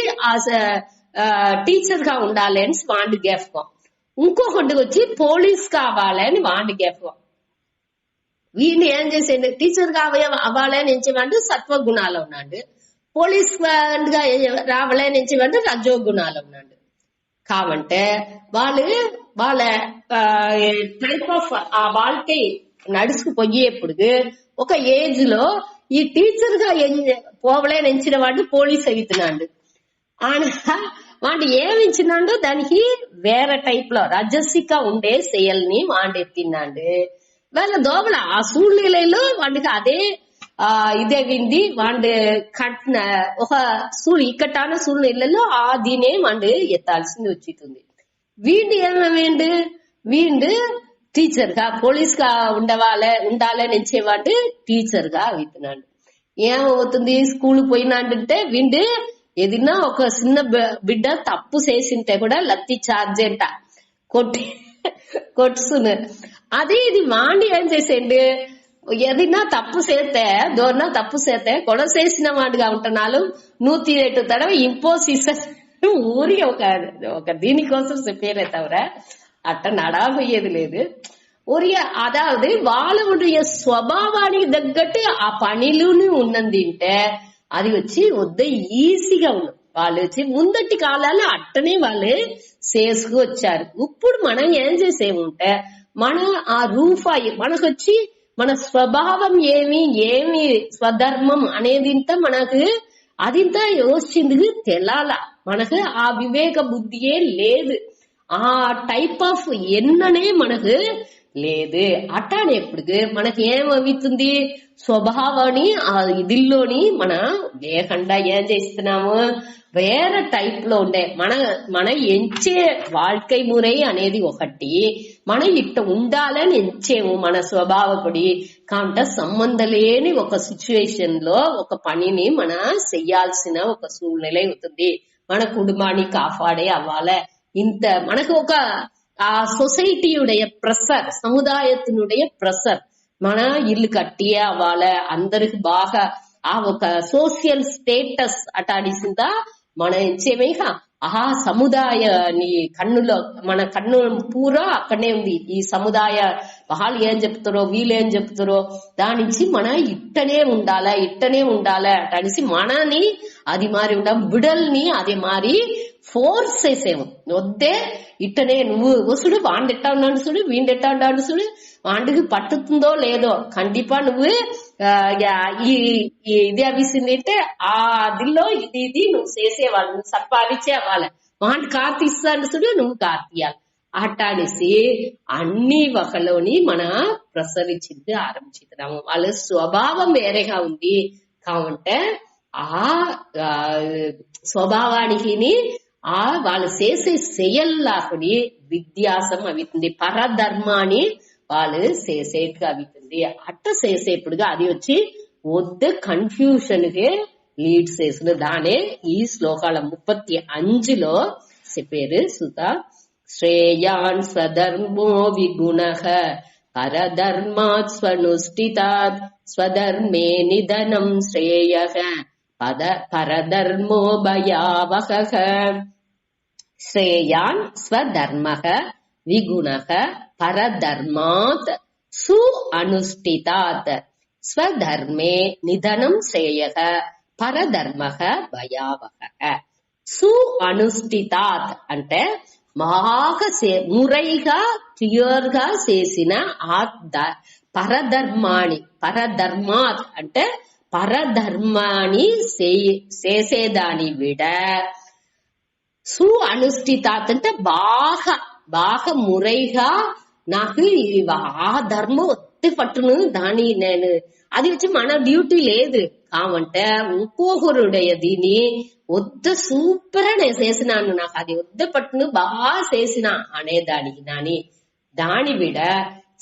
టీచర్ గా ఉండాలి అని వాడి గేఫ్కం, ఇంకొకటి వచ్చి పోలీస్ కావాలి అని వాడి గేఫ్కం. వీడిని ఏం చేసేయండి టీచర్ గా అవ్వాలే నుంచి వాడు సత్వ గుణాలు ఉన్నాడు, పోలీస్ గా రావాలే నుంచి వాడు రజో గుణాలు ఉన్నాడు. కాబట్టి వాళ్ళ టైప్ ఆఫ్ ఆ వాళ్ళకి నడుచుకుపోయేప్పుడు ఒక ఏజ్ లో ఈ టీచర్ గా పోవలే నెంచిన వాడు పోలీస్ అవుతున్నాడు. వాడు ఏమిచ్చినాడు దానికి వేరే టైప్ లో రజసిక ఉండే செயல்ని వాడెత్తినాడు. వాళ్ళ దోబల ఆ సూழ்நிலைలో వాడికి అదే ఇదే వింది వాడు కట్టిన ఒక ఇక్కటాన సూழ்நிலைలో దీనే వాడు ఎత్తాల్సింది వచ్చింది. వీడు ఏమేండు వీడు టీచర్ గా పోలీస్ గా ఉండాలని ఎంచేవాడు టీచర్ గా అవుతున్నాడు. ఏమవుతుంది స్కూల్ పోయినాడంటే వీడు ఏదైనా ఒక చిన్న బిడ్డ తప్పు చేసింటే కూడా లత్తి చార్జ్ అంట కొట్టుస్తున్నారు. అదే ఇది వాడి ఏం చేసేయండి ఏదైనా తప్పు చేస్తే దోరనా తప్పు చేస్తే గొడవ చేసిన వాడిగా ఉంటున్నాను 108 தடவை ఇంపోసిషన్ ఊరి ఒక దీనికోసం చెప్పేరే తవర అట్ట నడాపోయేది లేదు. ఉరియ అదావది వాళ్ళ స్వభావానికి తగ్గట్టు ఆ పనిలోనే ఉన్నదింటే అది వచ్చి వద్ద ఈజీగా ఉన్నది. వాళ్ళు వచ్చి ముందటి కాలాలు అట్టనే వాళ్ళు చేసుకు వచ్చారు. ఇప్పుడు మనం ఏం చేసేముంటే మన ఆ రూపాయి మనకొచ్చి మన స్వభావం ఏమి స్వధర్మం అనేదింత మనకు అదింత వచ్చింది తెలాల. మనకు ఆ వివేక బుద్ధియే లేదు, ఆ టైప్ ఆఫ్ ఎన్ననే మనకు లేదు. అట్టానేప్పుడు మనకి ఏమవుతుంది స్వభావాన్ని ఆ ఇదిల్లోని మన లేకుండా ఏం చేస్తున్నాము వేరే టైప్ లో ఉండే మన ఎంచే வாழ்க்கை మురై అనేది ఒకటి, మనం ఇట్ట ఉండాలని ఎంచేము మన స్వభావపడి. కాబట్టి సంబంధం లేని ఒక సిచ్యువేషన్ లో ఒక పనిని మన చెయ్యాల్సిన ఒక సూழ்நிலை అవుతుంది. మన కుటుంబాన్ని కాపాడే అవ్వాలి. ఇంత మనకు ఒక ఆ సొసైటీయుடைய ప్రెషర్, సముదాయத்தினுடைய ప్రెషర్, మన ఇల్లు కట్టియే అవ్వాలి, అందరికి బాగా ఆ ఒక సోషల్ స్టేటస్ అటాడిసిందా మన ఎంచేమేగా ఆ సముదాయాన్ని కన్నులో మన కన్ను పూరా అక్కడనే ఉంది. ఈ సముదాయ వాళ్ళు ఏం చెప్తారో వీళ్ళేం చెప్తారో దాని నుంచి మన ఇట్టనే ఉండాలా అటనేసి మనని అది మారి ఉండ బిడల్ని అది మారి ఫోర్స్ చేసేము. వద్దే ఇట్టనే నువ్వు వసుడు వాండెట్టా ఉన్నాడు చూడు వీండెట్టా ఉన్నాడు చూడు వాండికి పట్టుతుందో లేదో కండిపా నువ్వు ఇది అవిసింది అంటే ఆ అదిలో ఇది నువ్వు చేసేవాళ్ళు, నువ్వు సంపాదించే అవ్వాలి. వాంటి కార్ తీస్తాడు చూడు నువ్వు కార్ తీయాలి. అట్టానేసి అన్ని వకలోని మన ప్రసరించింది ఆరంభించుతున్నాము. వాళ్ళ స్వభావం వేరేగా ఉంది కాబట్టి ఆ స్వభావానికి వాళ్ళు చేసే செயల్లాకుని విద్యాసం అవుతుంది, పరధర్మాన్ని వాళ్ళు చేసేట్టుగా అవుతుంది. అట్ట చేసేప్పుడుగా అది వచ్చి వద్ద కన్ఫ్యూషన్ కి లీడ్ చేసిన దానే ఈ శ్లోకాల 35లో చెప్పారు సుత. శ్రేయాన్ స్వధర్మో విగుణః పరధర్మాత్ స్వనుష్ఠితాత్ స్వధర్మే నిధనం శ్రేయః పరధర్మో భయావహః. శ్రేయాన్ స్వధర్మః విగుణః పరధర్మాత్ సు అనుష్ఠితాత్ స్వధర్మే నిధనం శ్రేయః పరధర్మః భయావహః. సు అనుష్ఠితాత్ అంటే బాగా మురైగా క్లియర్ గా చేసిన ఆ పరధర్మాత్ అంటే పరధర్మాన్ని చేసేదాని విడ సు అనుష్ఠితాత్ అంటే బాగా మురైగా నాకు ఆ ధర్మం ఒత్తి పట్టును దాని నేను అది వచ్చి మన డ్యూటీ లేదు కావంటే ఇంకొకరుடைய దీని వద్ద సూపర్ నేను చేసినాను, నాకు అది వద్ద పట్టును బాగా చేసిన అనేదానికి దాని విడ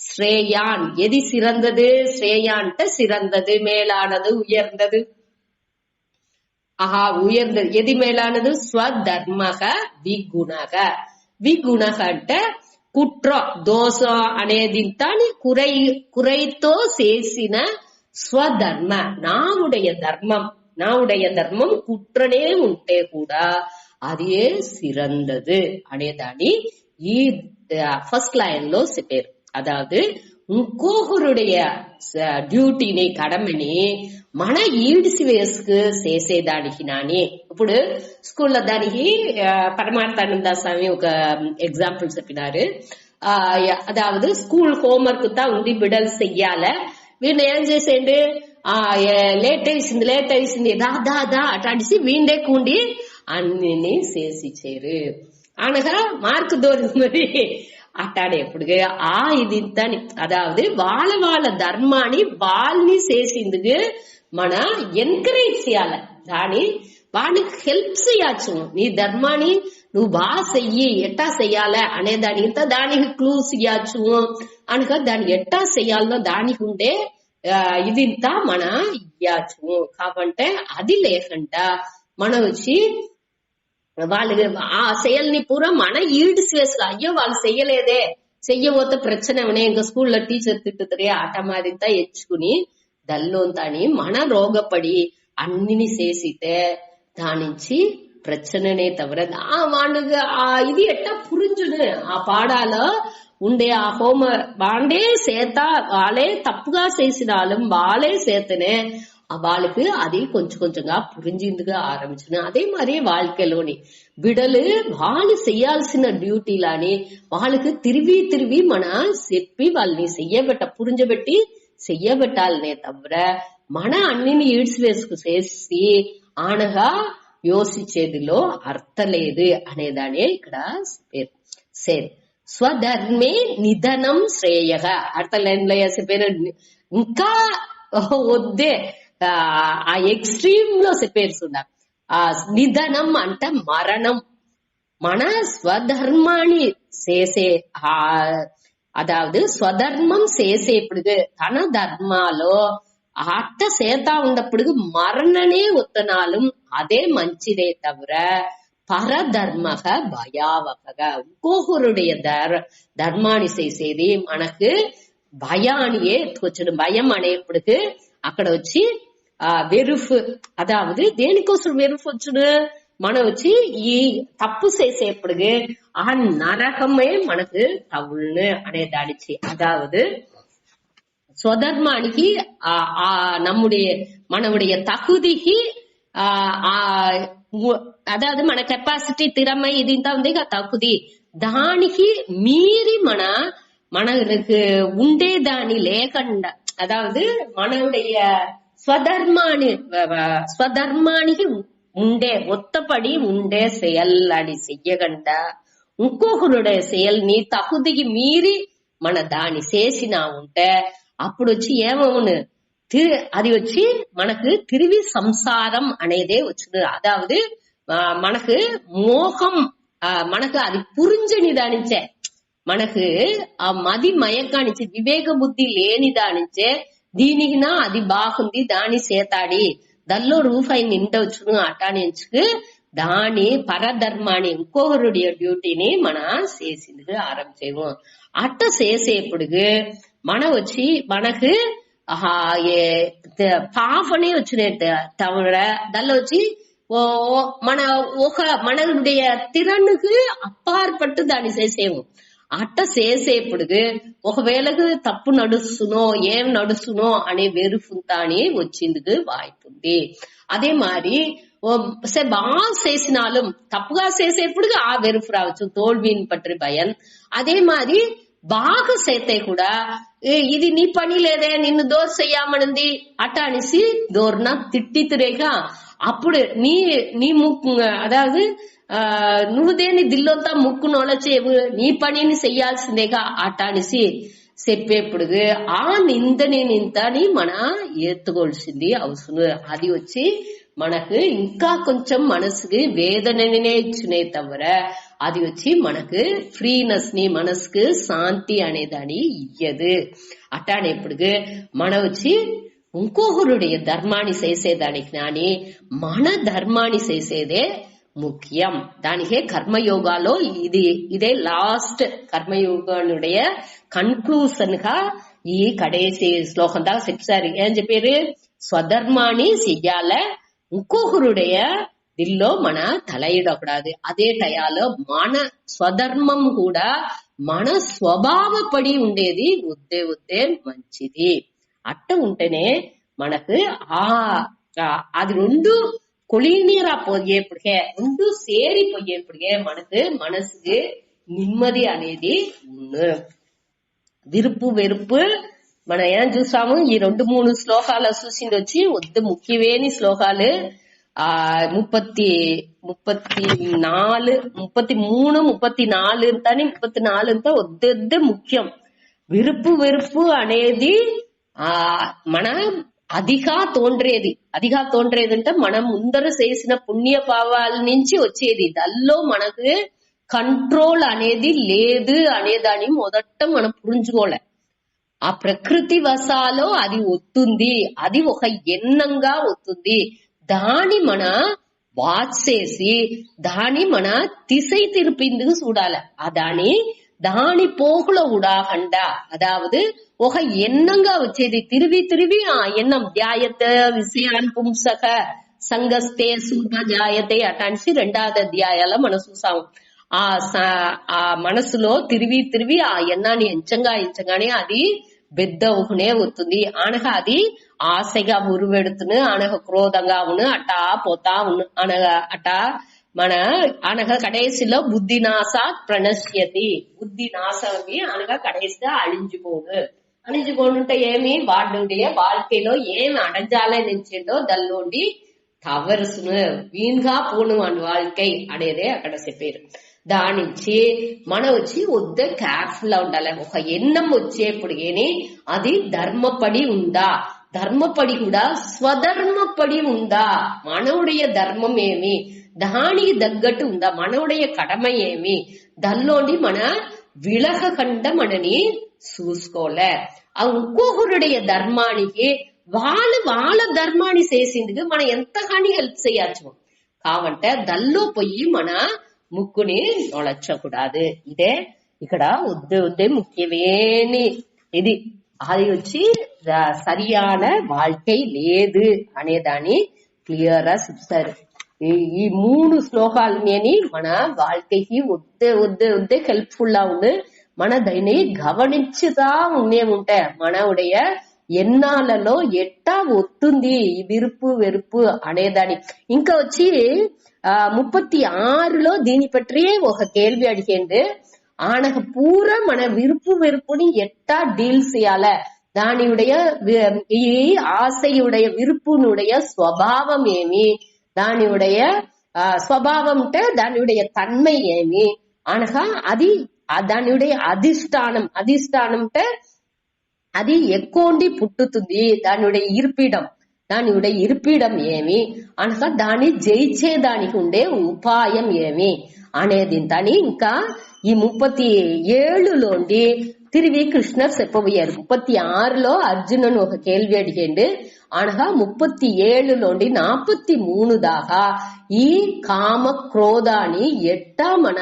ஸ்ரேயான் எது சிறந்தது? ஸ்ரேயான்ட்ட சிறந்தது, மேலானது, உயர்ந்தது. உயர்ந்தது எது மேலானது? ஸ்வதர்மக விகுணக. విగుణక అంటే కుట్ర దోషం అనేది కురైతో చేసిన స్వధర్మ నావుடைய ధర్మం కుట్రనే ఉంటే కూడా అదే సిరందదు అనేదాన్ని ఈ ఫస్ట్ లైన్ లో చెప్పారు. அதாவது ఇంకొకరుடைய డ్యూటీని కడమని మన ఈడ్చి వేసుకు చేసేదానికి నాని. ఇప్పుడు స్కూల్లో దానికి పరమార్థానంద స్వామి ఒక ఎగ్జాంపుల్ చెప్పినారు. అదావదు స్కూల్ హోంవర్క్ తా ఉంది బిడ్డలు చెయ్యాల, వీళ్ళు ఏం చేసేయండి లేట్ అయింది దా అటాడిసి వీండే కూండి అన్ని చేసిచ్చారు అనగా మార్కు దూరం మరి అట్టాడేప్పుడు ఇది ఇంతని. అదావదు వాళ్ళ ధర్మాన్ని వాళ్ళని చేసిందుకు మన ఎంకరేజ్ చేయాలి, వాడికి హెల్ప్ చేయచ్చు. నీ ధర్మాన్ని నువ్వు బాగా చెయ్యి, ఎట్టా చెయ్యాల అనే దానికి క్లూస్ ఇయ్యచ్చు అనగా దాన్ని ఎట్టా చెయ్యాలనో దానికి ఉండే ఇదింత మన ఇయ్యచ్చు. కాబట్టి అది లేకుండా మనం వచ్చి వాళ్ళు ఆ செயல்ని పూరా మన ఈడ్స్ వేసుకు అయ్యో వాళ్ళు చెయ్యలేదే, చెయ్యబోతే ప్రச்சனை ఇంక స్కూల్లో టీచర్ తిట్టుతారే ఆట మాదింతా ఎచ్చుకుని దల్లోంతాని మన రోగపడి అన్ని చేసితే దానించి ప్రச்சனைనే తవర వాళ్ళకి ఇది ఎట్టా పురించుడు ఆ పాడాలో ఉండే ఆ హోమ వాండే సేత వాళ్ళే తప్పుగా చేసినాலும் వాళ్ళే సేతనే వాళ్ళకి అది కొంచెంగా పురించిందిగా ఆరంభించిన. అదే మరి వాళ్ళకెలోని బిడలు వాళ్ళు చెయ్యాల్సిన డ్యూటీలని వాళ్ళకి తిరిగి మన చెప్పి వాళ్ళని పురించబెట్టి చెయ్యబెట్టాలనే తవర మన అన్నిని ఈడ్స్ వేసుకు చేసి ఆనగా యోసించేదిలో అర్థలేదు అనేదానే ఇక్కడ పేరు. స్వధర్మే నిధనం శ్రేయః అర్థలేనిలో చెప్పారు. ఇంకా వద్దే ఆ ఎక్స్ట్రీమ్ లో చెప్పేరు. ఆ నిధనం అంటే మరణం. మన స్వధర్మాన్ని చేసే అదావదు స్వధర్మం చేసేప్పుడు తన ధర్మాలో అట్ట సేతా ఉన్నప్పుడు మరణనే ఉత్తనాలు అదే మంచిదే తవర పరధర్మక భయావకగా ఇంకొకరుடைய ధర్మాన్ని చేసేది మనకు భయానియే ఎత్తుకొచ్చుడు. భయం అనేప్పటికి అక్కడ వచ్చి వెరుఫ్ అదావదు దేనికోసం వెరుఫ్ వచ్చుడు మనం వచ్చి ఈ తప్పు చేసేప్పుడు ఆ నరకమే మనకు తవుళ్ళు అనే దాడిచి అదావదు స్వధర్మానికి మనవుடைய தகுதிக்கு అదాదు మన కెపాసిటీ తిరమ ఇది ఇంత ఉంది తగుది దానికి మీరి మనకు ఉండేదాని లేకుండా అదావదు మనవుடைய స్వధర్మానికి ఉండే ఒత్తపడి ఉండే செயல் చెయ్యకుండా ఇంకొకరుடைய செயల్ని తగుదికి మీరి మన దాన్ని చేసినా ఉంటే అప్పుడు వచ్చి ఏమవును అది వచ్చి మనకు తిరిగి సంసారం అనేదే వచ్చింది. అదావదు మనకు మోహం మనకు అది పురించని దానించే మనకు ఆ మది మయకానించి వివేక బుద్ధి లేని దానించే దీనికి అది బాగుంది దాని సేతాడి దల్లో రూపాయి నిండవచ్చును అటానించుకు దాని పరధర్మాన్ని ఇంకొకరుடைய డ్యూటీని మన చేసింది ఆరంభించేము. అట్ట చేసేప్పుడు మన వచ్చి మనకు పాపనే వచ్చినట్టు తవర దానిలో వచ్చి మనடைய తిరణుకు అప్పార్పట్టు దాన్ని చేసేము. అట్ట చేసేప్పుడు ఒకవేళకు తప్పు నడుస్తునో ఏం నడుస్తునో అనే వెరుఫుంతాని వచ్చిందుకు వాய்ப்புంది. అదే మరి బాగా చేసినాலும் తప్పుగా చేసేప్పుడు ఆ వెరుఫు రావచ్చు తోల్వీని పట్టి భయం. అదే మరి బాగా చేతే కూడా ఇది నీ పని లేదే నిన్ను దోర్ చెయ్యమనింది అట్ట అనేసి దోర్న తిట్టితురేగా అప్పుడు నీ ముక్కు అదావదు నువ్వు దేని దిల్లోంతా ముక్కు నొలచేవు నీ పనిని చెయ్యాల్సిందేగా అట్ట అనేసి చెప్పేప్పుడు ఆ నిందని మన ఎత్తుకోవాల్సింది అవసరం. అది వచ్చి మనకు ఇంకా కొంచెం మనసుకి వేదననే ఇచ్చినే తవర అది వచ్చి మనకు ఫ్రీనెస్ ని మనసుకు శాంతి అనేదాన్ని ఇయ్యదు. అట్టానేప్పుడు మన వచ్చి ఇంకొకరుடைய ధర్మాన్ని చేసేదానికి నాని మన ధర్మాన్ని చేసేదే ముఖ్యం. దానికే కర్మయోగాలో ఇదే లాస్ట్ కర్మయోగానుடைய కన్క్లూషన్ గా ఈ కడేసి శ్లోకం దాకా చెప్పారు. ఏం చెప్పారు? స్వధర్మాన్ని చెయ్యాల ఇంకొకరుடைய దిల్లో మన తలయిడకూడదు. అదే టయాలో మన స్వధర్మం కూడా మన స్వభావపడి ఉండేది వద్దే వద్దే మంచిది. అట్ట ఉంటేనే మనకు అది రెండు కొలీనీరా పోయేప్పటికే రెండు సేరిపోయేప్పటికే మనకు మనసుకు నిమ్మది అనేది విరుపు వెరుపు మనం ఏం చూసాము. ఈ 2-3 శ్లోకాలు చూసింది వచ్చి వద్దు ముఖ్యవేని శ్లోకాలు 33, 34 అంతాని 34 అంతా వద్దే ముఖ్యం. విరుపు వెరుపు అనేది మన అదిగా తోండ్రేది అంటే మనం ముందర చేసిన పుణ్య పావాల నుంచి వచ్చేది. దానిలో మనకు కంట్రోల్ అనేది లేదు అనేదాన్ని మొదట మనం పురించుకోలే. ఆ ప్రకృతి వశాలో అది వస్తుంది, అది ఒక ఎన్నంగా వస్తుంది. దాని మన వాచ్ చేసి దాని మన திசை திருப்பிందుకు చూడాలి. దాని పోకుల ఉడాకండా అదావదు ఒక ఎన్నంగా వచ్చేది తిరివి ఆ ఎన్నం ధ్యాయత విషయాన్ పుంసక సంగస్తే సూపజాయతే అటాంటి 2వ అధ్యాయాల మనం చూసాము. ఆ మనసులో తిరివి ఆ ఎన్నాన్ని ఎంచంగానే అది పెద్ద ఊహనే వస్తుంది. అనగా అది ఆశగా ఉరువెడుతును, అనగా క్రోధంగా ఉను అట్టా పోతా ఉను అనగా అనగా కడేసిలో బుద్ధి నాశా ప్రణశ్యతి. బుద్ధి నాశమి అనగా కడేసిగా అழிஞ்சுపోనుంటే ఏమి వాడుండే வாழ்க்கையில ఏమి అడజాలే నించిందో దల్లోండి తవరుసును వీణ్గా పోను అని வாழ்க்கை అనేదే అక్కడ చెప్పారు. దానించి మనం వచ్చి వద్దే కేర్ఫుల్ గా ఉండాలి. ఒక ఎన్నం వచ్చేప్పుడు గాని అది ధర్మపడి ఉందా, ధర్మపడి కూడా స్వధర్మపడి ఉందా, మనవుடைய ధర్మం ఏమి దానికి తగ్గట్టు ఉందా, మనవుடைய కడమ ఏమి దానిలోని మన విలకకుండా మనని చూసుకోలే. ఇంకొకరుடைய ధర్మానికి వాళ్ళ ధర్మాన్ని చేసిందుకు మనం ఎంతగాని హెల్ప్ చేయొచ్చు. కావంటే దల్లో పోయి మన ముక్కుని నొలచ్చకూడదు. ఇదే ఇక్కడ వద్దే ముఖ్యమేని ఇది. అది వచ్చి సరియాన வாழ்க்கை లేదు అనేదాన్ని క్లియర్ గా చెప్తారు. ఈ 3 శ్లోకాలని మన வாழ்க்கைకి వద్దే హెల్ప్ఫుల్ గా ఉంది. మన దాన్ని గమనించుతా ఉంటాయి. మనవుடைய ఎన్నాలలో ఎట్టా వస్తుంది ఈ విరుపు వెరుపు అనేదాన్ని. ఇంకా వచ్చి 36లో దీని పற்றி ఒక కేள்வி అడిగేందు. ఆనకు పూరా మన విరుపు వెరుపుని ఎట్టా డీల్ చేయాల, దానియుடைய ఈ ఆశయుடைய విరుపునుடைய స్వభావం ఏమి, దానియుடைய స్వభావం అంటే దానియుடைய తన్மை ఏమి అనగా అది దానియుடைய అధిష్టానం అంటే అది ఎక్కువండి పుట్టుతుంది. దానియుடைய ఇరిపిడం ఏమి అనగా దాన్ని జయించేదానికి ఉండే ఉపాయం ఏమి అనేది. దాని ఇంకా ఈ 37లోండి తిరిగి కృష్ణ చెప్పబోయారు. 36లో అర్జునుని ఒక కేள்வி అడిగేండు. అనగా 37లోండి 43 దాకా ఈ కామ క్రోధాన్ని ఎట్టా మన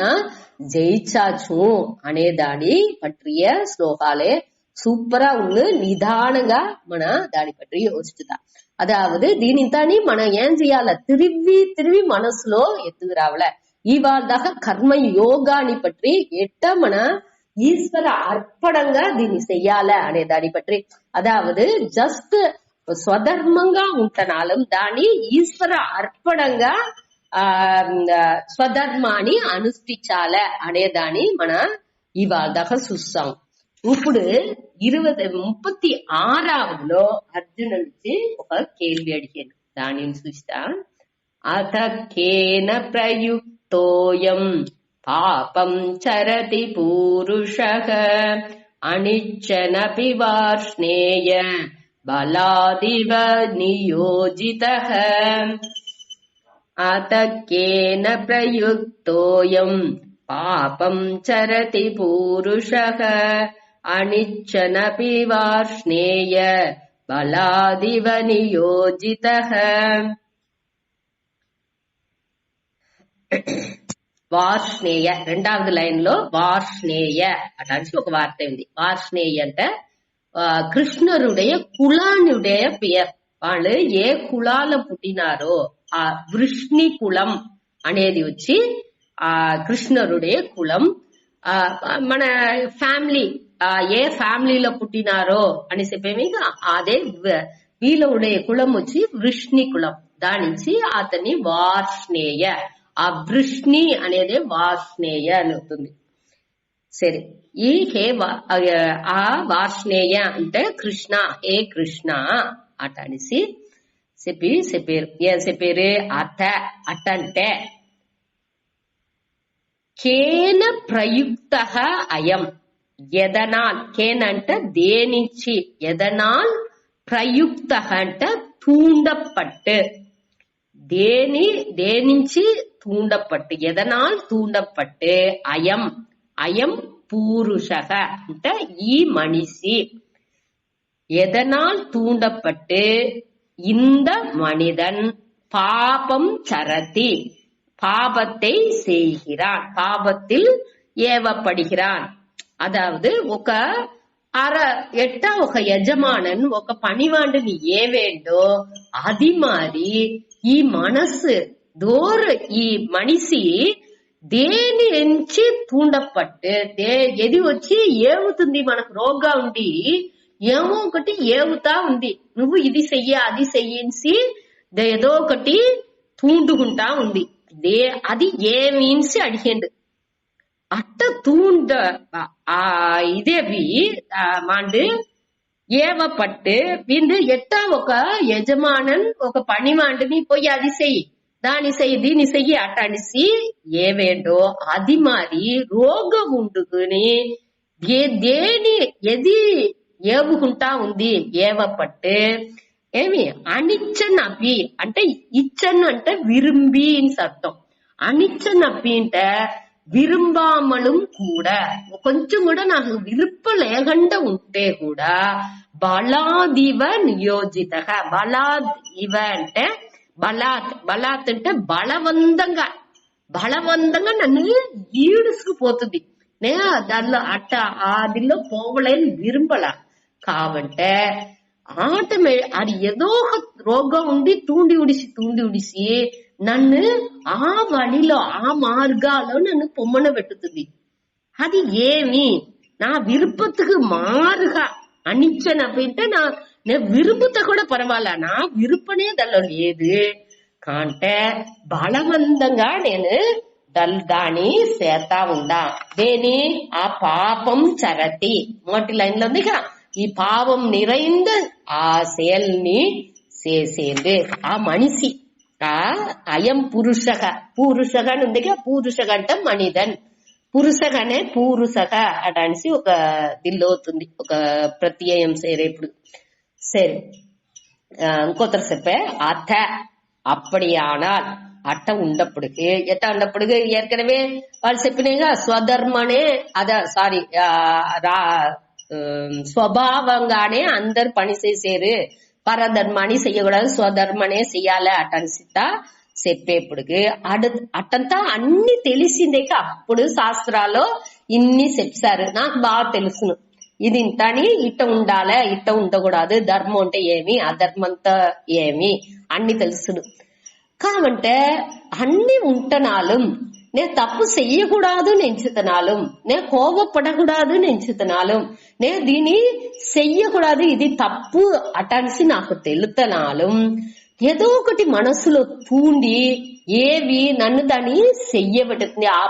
జయించాచు అనేదాని పట్టియ శ్లోకాలే సూపరా ఉంది. నిదానంగా మన దాని పற்றி యోచిస్తా. అదావదు దీనింతాని మనం ఏం చేయాల, తిరివి మనసులో ఎత్తుకు రావాల. ఇవాళ దాకా కర్మ యోగాని పற்றி ఎట్ట మన ఈశ్వర అర్పణంగా దీన్ని చెయ్యాల అనే దాని పற்றி, అదావదు జస్ట్ స్వధర్మంగా ఉంటనాలం దాన్ని ఈశ్వర అర్పణంగా స్వధర్మాన్ని అనుష్ఠించాల అనేదాన్ని మన ఇవాళ దాకా చూస్తాం. ఇప్పుడు 36లో అర్జునుడికి ఒక కేள்వి అడిగాను. దానిని చూస్తా. అతకేన ప్రయుక్తోయం పాపం చరతి పూరుషః అనిచ్చనపి వార్ష్ణేయ బలాదివ నియోజితః. అతకేన ప్రయుక్తోయం పాపం చరతి పూరుషః అనిచ్చనపి వార్ష్ణేయ బలాదివ నియోజితః. వార్ష్ణేయ 2వ లైన్ లో వార్ష్ణేయ అటానికి ఒక వార్త ఉంది. వార్ష్ణేయ అంటే కృష్ణరుடைய కులానుடைய పేరు. వాళ్ళు ఏ కులాల పుట్టినారో ఆ వృష్ణి కులం అనేది వచ్చి ఆ కృష్ణరుடைய కులం. మన ఫ్యామిలీ ఏ ఫ్యామిలీలో పుట్టినారో అని చెప్పేమి అదే వీళ్ళ కులం వచ్చి వృష్ణి కులం. దాని నుంచి అతని వార్ష్ణేయ, ఆ వృష్ణి అనేది వార్ష్ణేయ అని అవుతుంది. సరే, ఈ ఆ వార్ష్ణేయ అంటే కృష్ణ, హే కృష్ణ అట అనేసి చెప్పారు. ఏం చెప్పారు? అట్టంటే కేన ప్రయుక్త అయం, ఎదనాల్, కేన అంటే దేనించి, ఎదనాల్ ప్రయుక్త అంటే தூண்டப்பட்டு, దేనించి தூண்டப்பட்டு, ఎదనాల్ தூண்டப்பட்டு, అయం అయం పూరుషః అంటే ఈ మనిషి, எதனால் தூண்டப்பட்டு இந்த மனிதன் பாபம் சரதி, பாபத்தை செய்கிறான், பாபத்தில் ஏவப்படுகிறான். అదావదు ఒక ఒక యజమానన్ ఒక పనివాడిని ఏవేండో అది మారి ఈ మనసు ఈ మనిషి దేని నుంచి తూండపట్టు, ఏది వచ్చి ఏవుతుంది, మనకు రోగ్గా ఉండి ఏమో ఒకటి ఏవుతా ఉంది, నువ్వు ఇది చెయ్యి అది చెయ్యించి ఏదో ఒకటి తూండుకుంటా ఉంది. అది ఏమీన్సి అడిగిండు అట్ట தூண்ட ఇదేవి మాండు ఏవపట్టు వీండు ఎట్టా ఒక యజమానన్ ఒక పనివాడిని పోయి అది చెయ్యి దాని చెయ్యి దీని చెయ్యి అట్ట అనిసి ఏవేండో అది మారి రోగం ఉండుకుని దేని ఎది ఏవుకుంటా ఉంది ఏవపట్టు. ఏమి అనిచ్చన్ అపి అంటే ఇచ్చన్ అంటే విరుంబి అని అర్థం. అనిచ్చన్ అపి అంటే విరుంబామలం కూడా, కొంచెం కూడా నాకు విరుప్ప లేకుండా ఉంటే కూడా బలాదివ నియోజిత. బలాదివ అంటే బలాత్ అంటే బలవంతంగా నన్ను ఈడుసుకుపోతుంది. నే దానిలో అట్ట అదిలో పోవలేని విరుంబల కావంటే అది ఏదో ఒక రోగం ఉండి తూండి ఉడిసి నన్ను ఆ వழிలో ఆ మార్గాలో నన్ను పొమ్మన పెట్టుతుంది. అది ఏమి నా విరుపத்துக்கு మారుగా అనిచ్చనపోయింటే నేను విరుపుత కూడా పర్వాలా, నా విరుపనే దానిలో లేదు కాంటే బలవంతంగా నేను దాని చేతా ఉండా. దేని ఆ పాపం చరతి మొదటి లైన్ లో ఉందిగా, ఈ పాపం நிறைந்த ఆ செயல்ని చేసేది ఆ మనిషి. అయం పురుషగ, పూరుషగని ఉందిగా, పూరుషగ అంటే మనిదన్, పురుషగనే పూరుషగ అటనిసి ఒక దిల్లో అవుతుంది, ఒక ప్రత్యయం సేరేప్పుడు. సరే, ఇంకొతరు చెప్పే అథ அப்படியானால் అట్ట ఉండప్పుడుకి ఎట్ట ఉండప్పుడుకి ఏற்கனவே వాళ్ళు చెప్పినగా స్వధర్మనే స్వభావంగానే అందరు పని చేసేరు, పరధర్మాన్ని చెయ్యకూడదు, స్వధర్మనే చెయ్యాలి అటనిసితా చెప్పేప్పుడుకి అట్టంతా అన్ని తెలిసిందే. అప్పుడు శాస్త్రాల్లో ఇన్ని చెప్పారు, నాకు బాగా తెలుసును ఇది ఇంతని, ఇట్ట ఉండాలి ఇట్ట ఉండకూడదు, ధర్మం అంటే ఏమి అధర్మంతా ఏమి అన్ని తెలుసును. కావంటే అన్ని ఉంటనాலும் నే తప్పు చెయ్యకూడదు నెంచుతనాலும், నే కోపపడకూడదు నెంచుతనాலும், నే దీని చెయ్యకూడదు ఇది తప్పు అటనిసి నాకు తెలుతనాலும் ఏదో ఒకటి మనసులో తూండి ఏవి నన్ను దాన్ని చెయ్యబడుతుంది, ఆ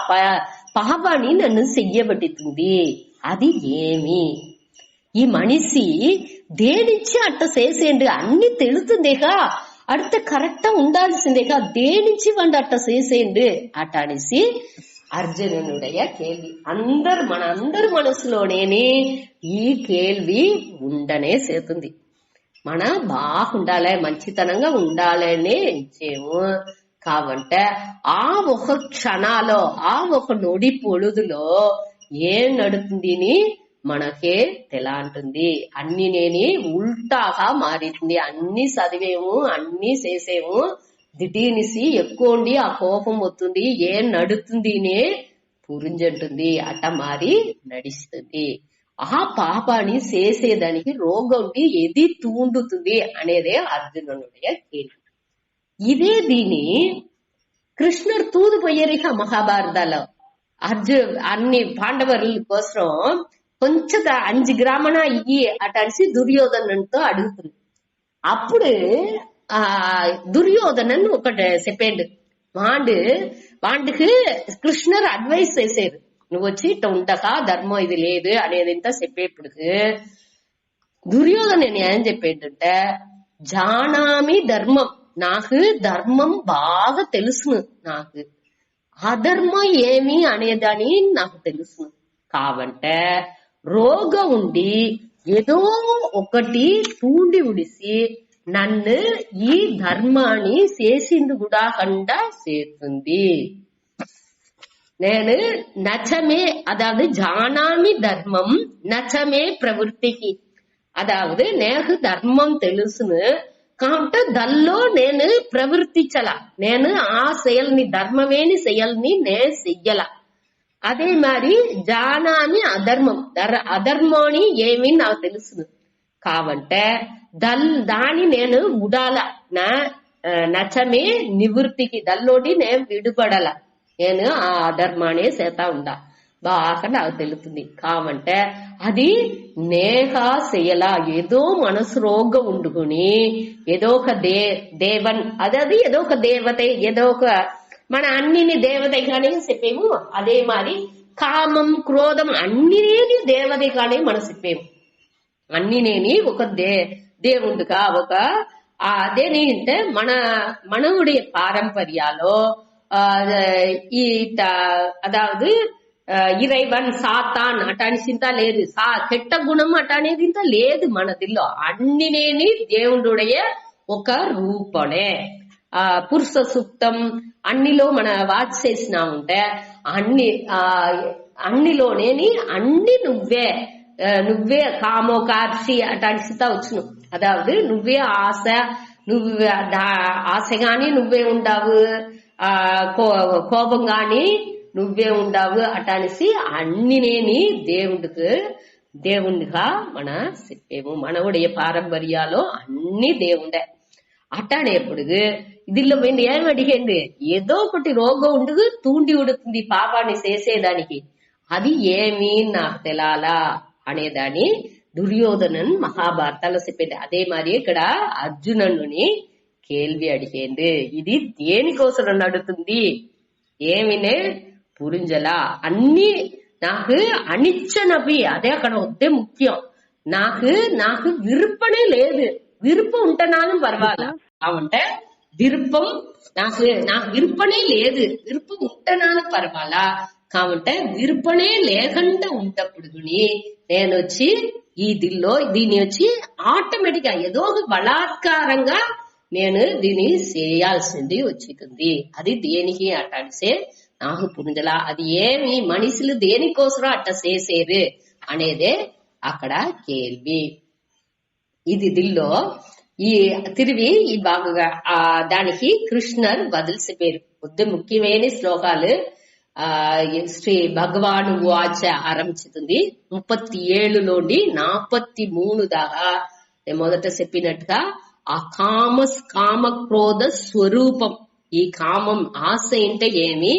పాపాన్ని నన్ను చెయ్యబడుతుంది. అది ఏమి ఈ మనిషి దేనిచ్చి అట్ట చేసేండి అన్ని తెలుతుందేగా, அடுத்த కరెక్టా ఉండాల్సిందేగా, దేనించి వండి అట్ట చేసేండి అట్ట అనేసి అర్జునుடைய కేள்வி. మన అందరి మనసులోనే ఈ కేள்వి ఉండనే చేతుంది. మన బాగుండాలి, మంచితనంగా ఉండాలనే ఇచ్చేము. కావంటే ఆ ఒక క్షణాలో ఆ ఒక నొడి పొழுదులో ఏం నడుతుంది మనకే తెలాంటుంది. అన్ని నేని ఉల్టాగా మారింది, అన్ని చదివేము అన్ని చేసేము, దిటీనిసి ఎక్కువండి ఆ కోపం వస్తుంది, ఏం నడుతుందినే పురింజంటుంది, అట్ట మారి నడుస్తుంది. ఆ పాపాన్ని చేసేదానికి రోగం ఎది తూండుతుంది అనేదే అర్జునుடைய కేள்வி. ఇదే దీని కృష్ణుడు తూదు పోయారు మహాభారతాలో. అన్ని పాండవుల కోసం కొంచెం 5 గ్రామన ఇయ్యి అటనిసి దుర్యోధనంతో అడుగుతుంది. అప్పుడు ఆ దుర్యోధనన్ ఒకటి చెప్పాడు. వాడికి కృష్ణర్ అడ్వైస్ చేశారు, నువ్వు వచ్చి ఇట్ట ఉండక ధర్మం ఇది లేదు అనేది ఇంత చెప్పేప్పుడు దుర్యోధన ఏం చెప్పేటంటే, జానామి ధర్మం, నాకు ధర్మం బాగా తెలుసును, నాకు అధర్మం ఏమి అనేదని నాకు తెలుసు. కావంటే రోగం ఉండి ఏదో ఒకటి తూండి ఉడిసి నన్ను ఈ ధర్మాన్ని చేసింది కూడా కండా చేస్తుంది. నేను నచమే, అதாவது జానామి ధర్మం నచమే ప్రవృత్తికి, అதாவது నాకు ధర్మం తెలుసును కాబట్టి దానిలో నేను ప్రవర్తించల, నేను ఆ செயల్ని ధర్మమేని செயల్ని నేను చెయ్యల. అదే మరి జానామి అధర్మం, అధర్మాన్ని ఏమి నాకు తెలుసును కావంటే దాని నేను ఉడాల, నా నచమే నివృత్తికి దల్లోటి నేను విడుపడల, నేను ఆ అధర్మాన్ని చేతా ఉండా బాగా నాకు తెలుస్తుంది. కావంటే అది నేహా చెయ్యలా, ఏదో మనసు రోగం ఉండుకుని ఏదో ఒక దేవన్ అదది ఏదో ఒక దేవత, ఏదో ఒక మన అన్నిని దేవతగానే చెప్పేము. అదే మరి కామం క్రోధం అన్నినేని దేవతగానే మనం చెప్పేము. అన్నినేని ఒక దేవుడుగా ఒక అదేని అంటే మనవుడి పారంపర్యాలో అదాவது ఇరైవన్ సాతాన్ అటానిసింత లేదు, కెట్ట గుణం అటనేది ఇంత లేదు మనదిలో. అన్నినేని దేవుడుடைய ఒక రూపనే. పురుష సూక్తం అన్నిలో మన వాచ్ చేసినా ఉంటే అన్నిలోనేని అన్ని నువ్వే కామోకార్షి అటానిసింత వచ్చును. అదాவது నువ్వే ఆశ, నువ్వే ఆశ గాని నువ్వే ఉండావు, కోపం గాని నువ్వే ఉండావు అటానిసి అన్నినేని దేవుడిగా మన చెప్పేము. మనవుடைய పారంపర్యాలో అన్ని దేవుడే అట్టానేప్పుడు ఇదిలో పోయింది ఏమి అడిగండి, ఏదో ఒకటి రోగం ఉండు తూండి ఉడుతుంది పాపాన్ని చేసేదానికి, అది ఏమి నాకు తెలాలా అనేదాన్ని దుర్యోధనన్ మహాభారతాలో చెప్పింది. అదే మరి ఇక్కడ అర్జునుని కేள்வி అడిగేంది, ఇది దేనికోసం నన్ను అడుగుతుంది, ఏమినే పురింజలా అన్ని నాకు అనిచ్చనవి, అదే అక్కడ వద్దే ముఖ్యం. నాకు విరుపనే లేదు, విరుపం ఉంటనాலும் పర్వాలా అవంటే విరుపం నాకు విరుపనే లేదు, విరుపం ఉంటనాலும் పర్వాలా కావంటే విరుపనే లేకుండా ఉంటప్పుడు నేను వచ్చి దీన్ని వచ్చి ఆటోమేటిక్ గా ఏదో ఒక బలాత్కారంగా నేను దీన్ని చేయాల్సింది వచ్చింది. అది దేనికి అటాడిసే నాకు పురింజలా, అది ఏమి మనుషులు దేనికోసరో అట్ట చేసేరు అనేదే అక్కడ కేள்வி. ఇది దిల్లో ఈ తిరిగి ఈ బాగా దానికి కృష్ణర్ బదులు పేరు కొద్ది ముఖ్యమైన శ్లోకాలు శ్రీ భగవాను వాచ ఆరంభిస్తుంది. 37 నుండి 43 దాకా మొదట చెప్పినట్టుగా ఆ కామ క్రోధ స్వరూపం, ఈ కామం ఆశ అంటే ఏమి,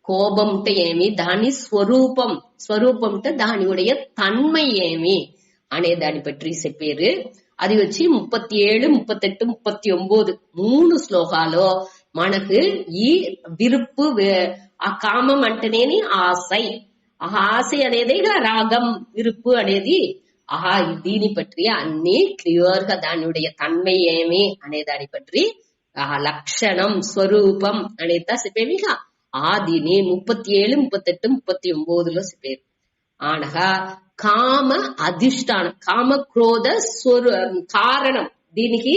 కోపం అంటే ఏమి, దాని స్వరూపం అంటే దాని ఉடைய తన్మై ఏమి అనే దాన్ని పற்றி చెప్పారు. అది వచ్చి 37, 38, 39 3 శ్లోకాలు మనకు ఈ విరుపు, ఆ కామం అంటేనేని ఆశై, ఆ ఆశ అనేది రాగం, విరుపు అనేది దీని పற்றி అన్ని క్లియర్ గా దానిuடைய తన్మై ఏమి అనే దాని పற்றி లక్షణం స్వరూపం అనేది చెప్పేవిగా దీని 37, 38, 39లో చెప్పారు. అనగా కామ అధిష్టానం, కామ క్రోధ కారణం, దీనికి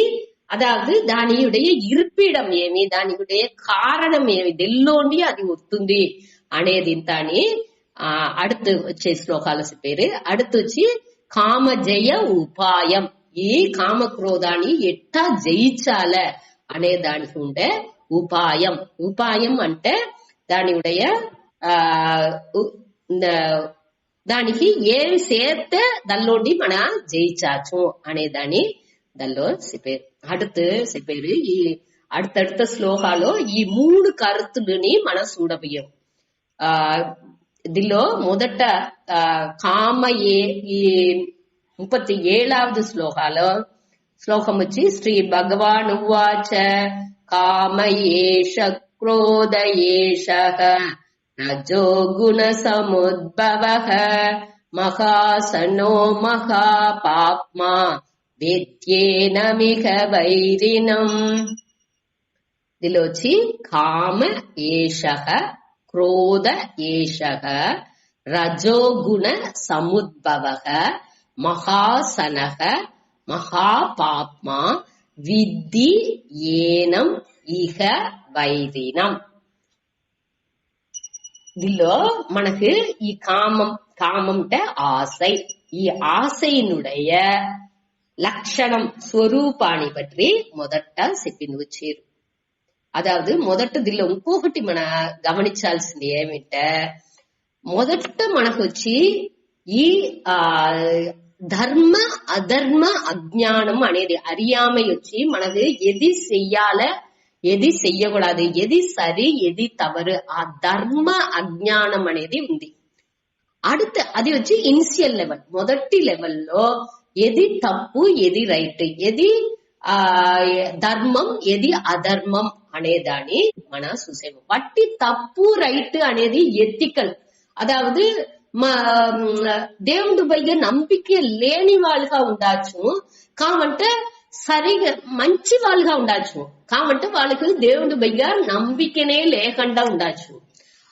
అదాவது దానియుடைய இருப்பிடம் ఏమి, దానియుடைய కారణం ఏమి, దెల్లోండి అది వస్తుంది అనేది ఇంతని அடுத்து వచ్చే శ్లోకాలు చెప్పారు. அடுத்து వచ్చి కామ జయ ఉపాయం, ఈ కామ క్రోధాన్ని ఎట్టా జయించాల అనే దానికి ఉండే ఉపాయం అంటే దానియుடைய దానికి ఏమి చేస్తే దానిలోండి మన జయించాచు అనేదాన్ని దానిలో చెప్పారు. చెప్పారు ఈ அடுத்தடுத்த శ్లోకాలో ఈ 3 కరుతులని మనం చూడబోయాం. దీనిలో మొదట కామ 37వ శ్లోకం వచ్చి శ్రీ భగవాన్ ఉవాచ కామ ఏష క్రోధ ఏష రజో గుణ సముద్భవః మహాసనో మహాపాప్మా వేద్యేనమిహ వైరిణం. దీనిలో వచ్చి కామ ఏషః క్రోధ ఏషః రజోగుణ సముద్భవః మహాసనః మహాపాప్మా విద్ధి ఏనం ఇహ వైరిణం. దీనిలో మనకు ఈ காமம்ட்ட ஆசை, ஆசையினுடைய லட்சணம் స్వరూపాన్ని பற்றி మొదట చెప్పింది వచ్చారు. అదావదు మొదట దీనిలో ఇంకొకటి మన గమనించాల్సింది ఏమిటంటే, మొదట మనకు వచ్చి ఈ ధర్మ అధర్మ అజ్ఞానం అనేది அறியாமை వచ్చి మనకు ఎది చెయ్యాల ఎది చెయ్యకూడదు, ఎది సరి ఎది తవరు, ఆ ధర్మ అజ్ఞానం అనేది ఉంది. அடுத்து అది వచ్చి ఇనిషియల్ లెవెల్. మొదటి లెవెల్లో ఎది తప్పు ఎది రైట్, ఎది ధర్మం ఎది అధర్మం అనేదాన్ని మన చూసేము. వట్టి తప్పు రైట్ అనేది ఎథికల్, అదావదు దేవుడు పైగా నம்பிక లేని వాళ్ళుగా ఉండొచ్చు, కావంటే సరిగా మంచి వాళ్ళుగా ఉండొచ్చు, కావంటే వాళ్ళకి దేవుడు పైగా నம்பிకనే లేకుండా ఉండొచ్చు.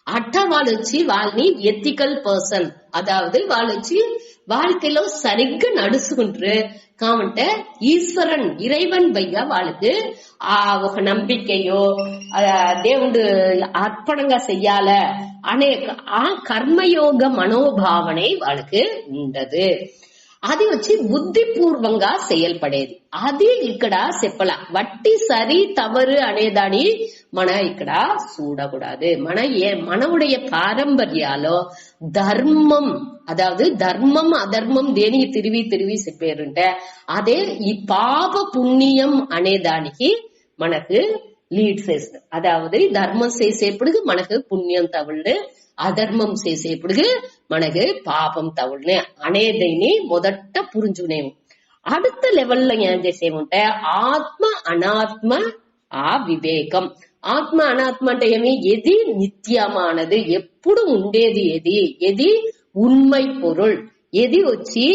అట్ట వాళ్ళు వచ్చి వాళ్ళని ఎథికల్ పర్సన్, అదావదు వాళ్ళు వచ్చి வாழ்க்கையில சரிగా నడుచుకుంటారు. కావంటే ఈశ్వరన్ ఇరైవన్ పైగా వాళ్ళకి ఒక నம்பிకయో దేవుడు అర్పణంగా చెయ్యాల అనే ఆ కర్మయోగ మనోభావనే వాళ్ళకి ఉండదు. అది వచ్చి బుద్ధిపూర్వంగా செயல்பడేది. అది ఇక్కడ చెప్పల. వట్టి సరి తవరు అనేదాన్ని మన ఇక్కడ చూడకూడదు. మనవుடைய పారంపర్యాలో ధర్మం, అదావదు ధర్మం అధర్మం దేనికి తిరిగి చెప్పారంటే అదే ఈ పాప పుణ్యం అనేదానికి మనకు లీడ్ చేస్తుంది. అదావదు ధర్మం చేసేప్పుడు మనకు పుణ్యం తవళ్ళు, అధర్మం చేసేప్పుడు మనకు పాపం తవళ్ళే అనేదాన్ని మొదట పురించుకునేము. அடுத்த లెవెల్లో ఏం చేసేముంటే ఆత్మ అనాత్మ ఆ వివేకం. ఆత్మ అనాత్మ అంటే ఏమి, ఎది నిత్యమానది ఎప్పుడు ఉండేది, ఎది ఉన్మై పొరుள், ఎది వచ్చి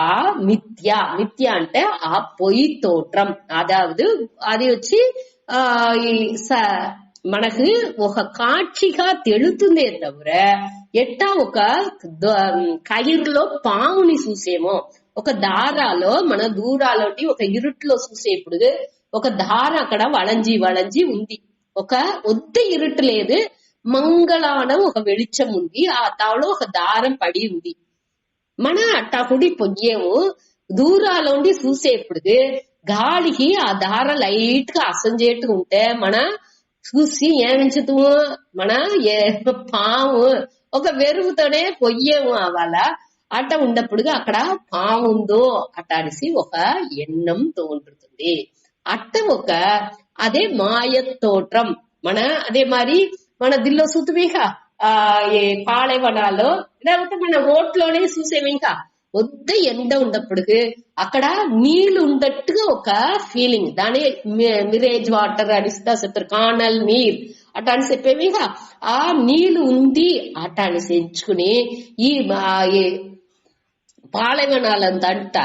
ఆ మిథ్య. మిథ్య అంటే ఆ పొయ్యి తోற்றம், అదావదు అది వచ్చి మనకు ఒక కాட்சிగా తెలుతుందే తవిர ఎట్టా ఒక కయిర్లో పాముని చూసేమో, ఒక దారాలో మన దూరాలోటి ఒక ఇరుట్లో చూసేప్పుడు ఒక దార అక్కడ వళంజి ఉంది, ఒక ఒద్ద ఇరుటు లేదు, మంగళాన ఒక వెళిచ్చం ఉంది, ఆ తావలో ఒక దారం పడి ఉంది. మన అట్టాకుడి పొయ్యేము దూరాలోండి చూసేప్పుడు గాలికి ఆ దార లైట్ గా అసంజేట్టు ఉంటే మన చూసి ఏమించుతాము, మన పాము ఒక వెరుగుతోనే పొయ్యేము అవాళ అట్ట ఉన్నప్పుడు అక్కడ పాము ఉందో అట్ట అనేసి ఒక ఎన్నం తోంటుంది. అట్ట ఒక అదే మాయ తోற்றம். మన అదే మరి మన దిల్లో సుతుమేక పాలైవనాల్లో లేకపోతే మన రోడ్లోనే చూసేవి, ఇంకా వద్ద ఎండ ఉన్నప్పుడు అక్కడ నీళ్లు ఉండట్టుగా ఒక ఫీలింగ్, దాని మిరేజ్ వాటర్ అనిస్తా చెప్తారు, కానల్ నీర్ అట్ట అని చెప్పేవి. ఇంకా ఆ నీళ్లు ఉంది అట్ట అని ఎంచుకుని ఈ పాలైవనాలందంట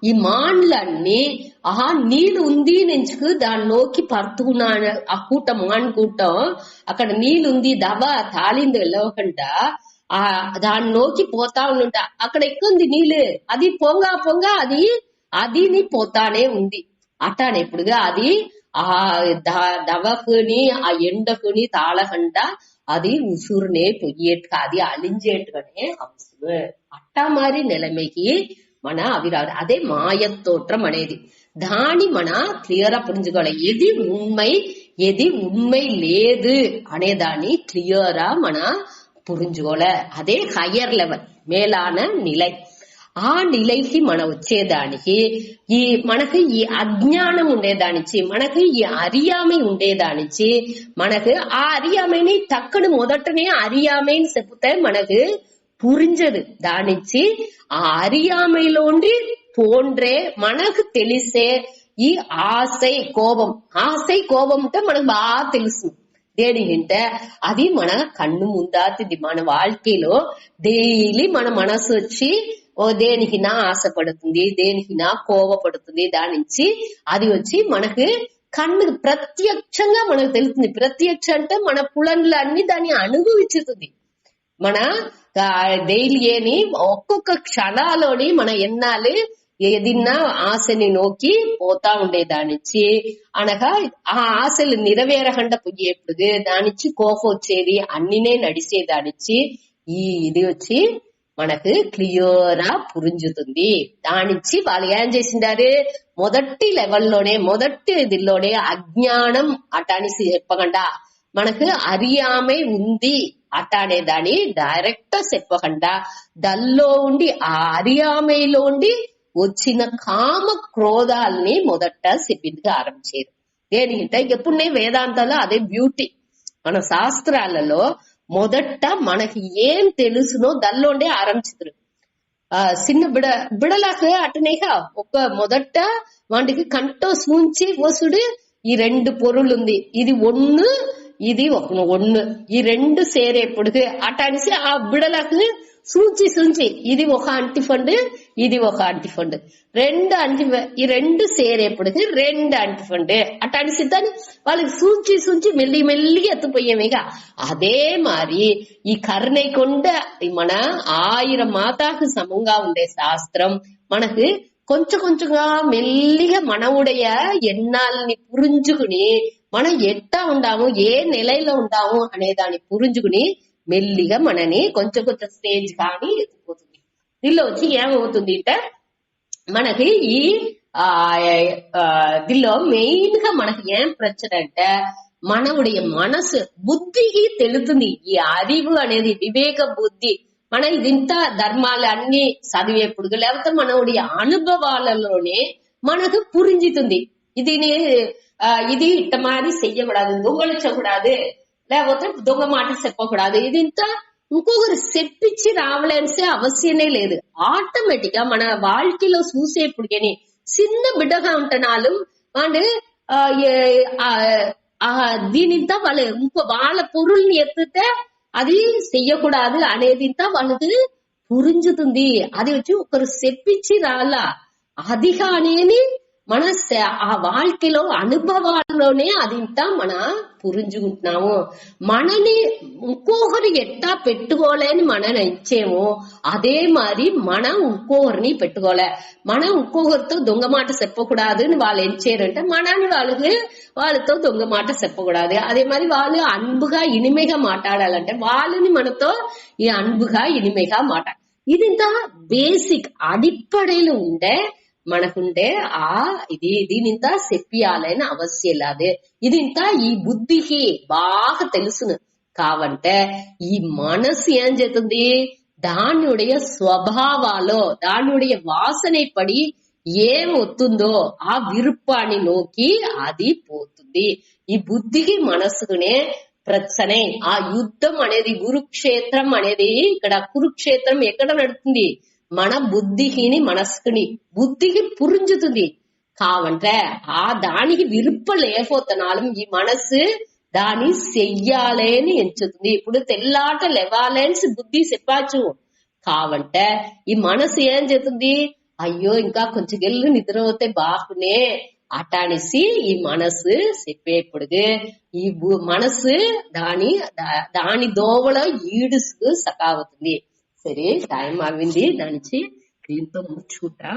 ఈ మాన్లన్నీ ఆ నీళ్లు ఉంది నెంచుకు దాని నోకి పరుతుకున్నాను. ఆ కూటం మాన్ కూటం అక్కడ నీళ్లు ఉంది దవ తాలింది వెళ్ళకుండా దాన్ని నోకి పోతా ఉంట. అక్కడ ఎక్కుంది నీళ్ళు, అది పొంగ అది పోతానే ఉంది. అట్టానేప్పుడుగా అది ఆ దవకుని ఆ ఎండకుని తాళకుండా అది ఉసురునే పొయ్యేట్టుగా అది అలించేట్టుగానే అవసరం. అట్టా మారి నిలమకి మన అవి రాదు. అదే మాయ తోற்றம் అనేది. దాని మన క్లియర్ గా పురించుకోవాలి. ఎది ఉண்மை ఎది ఉண்மை లేదు అనేదాన్ని క్లియరా మన புரிஞ்சுக்கோல. அதே ஹையர் லெவல் மேலான நிலை. ఆ నిలైకి మనం వచ్చేదానికి మనకు ఈ అజ్ఞానం ఉండేదానిచి, మనకు ఈ అరియాமை ఉండేదానిచి, మనకు ఆ అరియామైని టక్కును మొదటనే అరియామైని చెప్తే మనకు పురించదు. దానిచ్చి ఆ అరియామైలోండి పోండ్రే మనకు తెలిసే ఈ ఆశை కోపం. ఆశை కోపం అంటే మనకు బాగా తెలుసు. దేనికంటే అది మన కన్ను ముందాతిది. మన வாழ்க்கைలో డైలీ మన మనసు వచ్చి దేనికి నా ఆశపడుతుంది, దేనికి నా కోపపడుతుంది, దాని నుంచి అది వచ్చి మనకు కన్ను ప్రత్యక్షంగా మనకు తెలుస్తుంది. ప్రత్యక్ష అంటే మన పులన్లు అన్ని దాన్ని అనుభవించుతుంది. మన డైలీ ఏని ఒక్కొక్క క్షణాలోని మన ఎన్నాళ్ళు ఏదిన్నా ఆశని నోకి పోతా ఉండేదానిచ్చి అనగా ఆ ఆశలు నెరవేరకుండా పోయేప్పుడు దానిచ్చి కోపం వచ్చేది, అన్నినే నడిచేదానిచ్చి ఇది వచ్చి మనకు క్లియర్ పురింజుతుంది. దానిచ్చి వాళ్ళు ఏం చేసిండారు, మొదటి లెవెల్లోనే మొదటి ఇదిలోనే అజ్ఞానం అటాని చెప్పకుండా మనకు అరియామే ఉంది అటానే దాన్ని డైరెక్ట్ చెప్పకుండా దల్లో ఉండి ఆ అరియామైలో ఉండి వచ్చిన కామ క్రోధాలని మొదట చెప్పిందిగా ఆరంభించేది. దేనికంటే ఎప్పుడునే వేదాంతాలో అదే బ్యూటీ. మన శాస్త్రాలలో మొదట మనకి ఏం తెలుసునో దల్లోండే ఆరంభించరు. చిన్న బిడలకు అటనేగా ఒక మొదట వాటికి కంటో సూంచి వసుడు ఈ రెండు పొరులుంది, ఇది ఒన్ను ఇది ఒన్ను, ఈ రెండు సేరేప్పుడు అటనిసి ఆ బిడలకు సూచి సూచి ఇది ఒక అంటిఫండ్, ఇది ఒక అంటిఫండ్, ఈ రెండు సేరేప్పటికి రెండు అంటిఫండ్ అట్లా అనిసిద్దాన్ని వాళ్ళకి సూచి సూచి మెల్లి మెల్లిగా ఎత్తుపోయేమిగా. అదే మరి ఈ కరుణை కొండ మన 1000 మాతాకు సమంగా ఉండే శాస్త్రం మనకు కొంచెం కొంచెంగా మెల్లిగా మనవుடைய ఎన్నాళ్ళని పురించుకుని మనం ఎట్టా ఉండాము, ఏ నెలలో ఉండాము అనే దాన్ని పురించుకుని మెల్లిగా మనని కొంచెం కొంచెం స్టేజ్ కానీ ఎత్తుకుపోతుంది. దీనిలో వచ్చి ఏమవుతుంది అంటే మనకి ఈ దీనిలో మెయిన్ గా మనకి ఏం ప్రశ్న అంటే మనవుடைய మనసు బుద్ధికి తెలుతుంది. ఈ అరివు అనేది వివేక బుద్ధి మన ఇదింత ధర్మాలు అన్ని చదివేప్పుడు లేకపోతే మనవుடைய అనుభవాలలోనే మనకు పురించుతుంది. ఇది ఇట్ట మారి చెయ్యకూడదు, దొంగలించకూడదు, లేకపోతే దొంగ మాట చెప్పకూడదు, ఇది ఇంత ఇంకొకరు చెప్పించి రావలేనిసే అవసరమే లేదు. ఆటోమేటిక్ గా మన வாழ்க்கைలో చూసేప్పుడు కానీ చిన్న బిడ్డగా ఉంటున్నాళ్ళు వాళ్ళు దీనింత వాళ్ళ పొరుల్ని ఎత్తితే అది చెయ్యకూడదు అనేది వాళ్ళకి పురించుతుంది. అది వచ్చి ఒకరు చెప్పించి రాలా, అది కానీ మన ఆ வாழ்க்கைలో అనుభవాల్లోనే అదింత మన పురించుకుంటున్నాము. మనని ఇంకొకరు ఎట్టా పెట్టుకోలేని మనం ఇచ్చేమో అదే మరి మనం ఇంకొకరిని పెట్టుకోలే. మనం ఇంకొకరితో దొంగ మాట చెప్పకూడదు అని వాళ్ళు ఏం చేయరంటే మనని వాళ్ళతో దొంగ మాట చెప్పకూడదు. అదే మరి వాళ్ళు అన్బుగా ఇనిమిగా మాట్లాడాలంటే వాళ్ళని మనతో ఈ అన్బుగా ఇనిమిగా మాట్లాడాలి. ఇదింత బేసిక్ అడిప్పడేలు ఉండే మనకుండే దీనింత చెప్పాలని అవశ్యం లేదు. ఇదింత ఈ బుద్ధికి బాగా తెలుసును కావంటే ఈ మనసు ఏం చేస్తుంది, దానిuடைய స్వభావాలో దానిuடைய వాసனை పడి ఏం వస్తుందో ఆ విరుప్పాన్ని నోకి అది పోతుంది. ఈ బుద్ధికి మనసుకునే ప్రశ్నే ఆ యుద్ధం అనేది కురుక్షేత్రం అనేది. ఇక్కడ కురుక్షేత్రం ఎక్కడ నడుతుంది, మన బుద్ధికిని మనస్కుని బుద్ధికి పురించుతుంది కావంటే దానికి విరుప్ప లేకపోతున్నాலும் ఈ మనసు దాన్ని చెయ్యాలని ఎంచుతుంది. ఇప్పుడు తెల్లాట లేవాలని బుద్ధి చెప్పాచ్చు కావంటే ఈ మనసు ఏం చేస్తుంది, అయ్యో ఇంకా కొంచెం గెల్లు నిద్ర అవుతే బాగునే అటానేసి ఈ మనసు చెప్పేప్పుడు ఈ మనసు దాని దోవలో ఈడుసుకు సకావుతుంది. సరే టైం అవింది, దానికి దీంతో ముచ్చుకుంటా.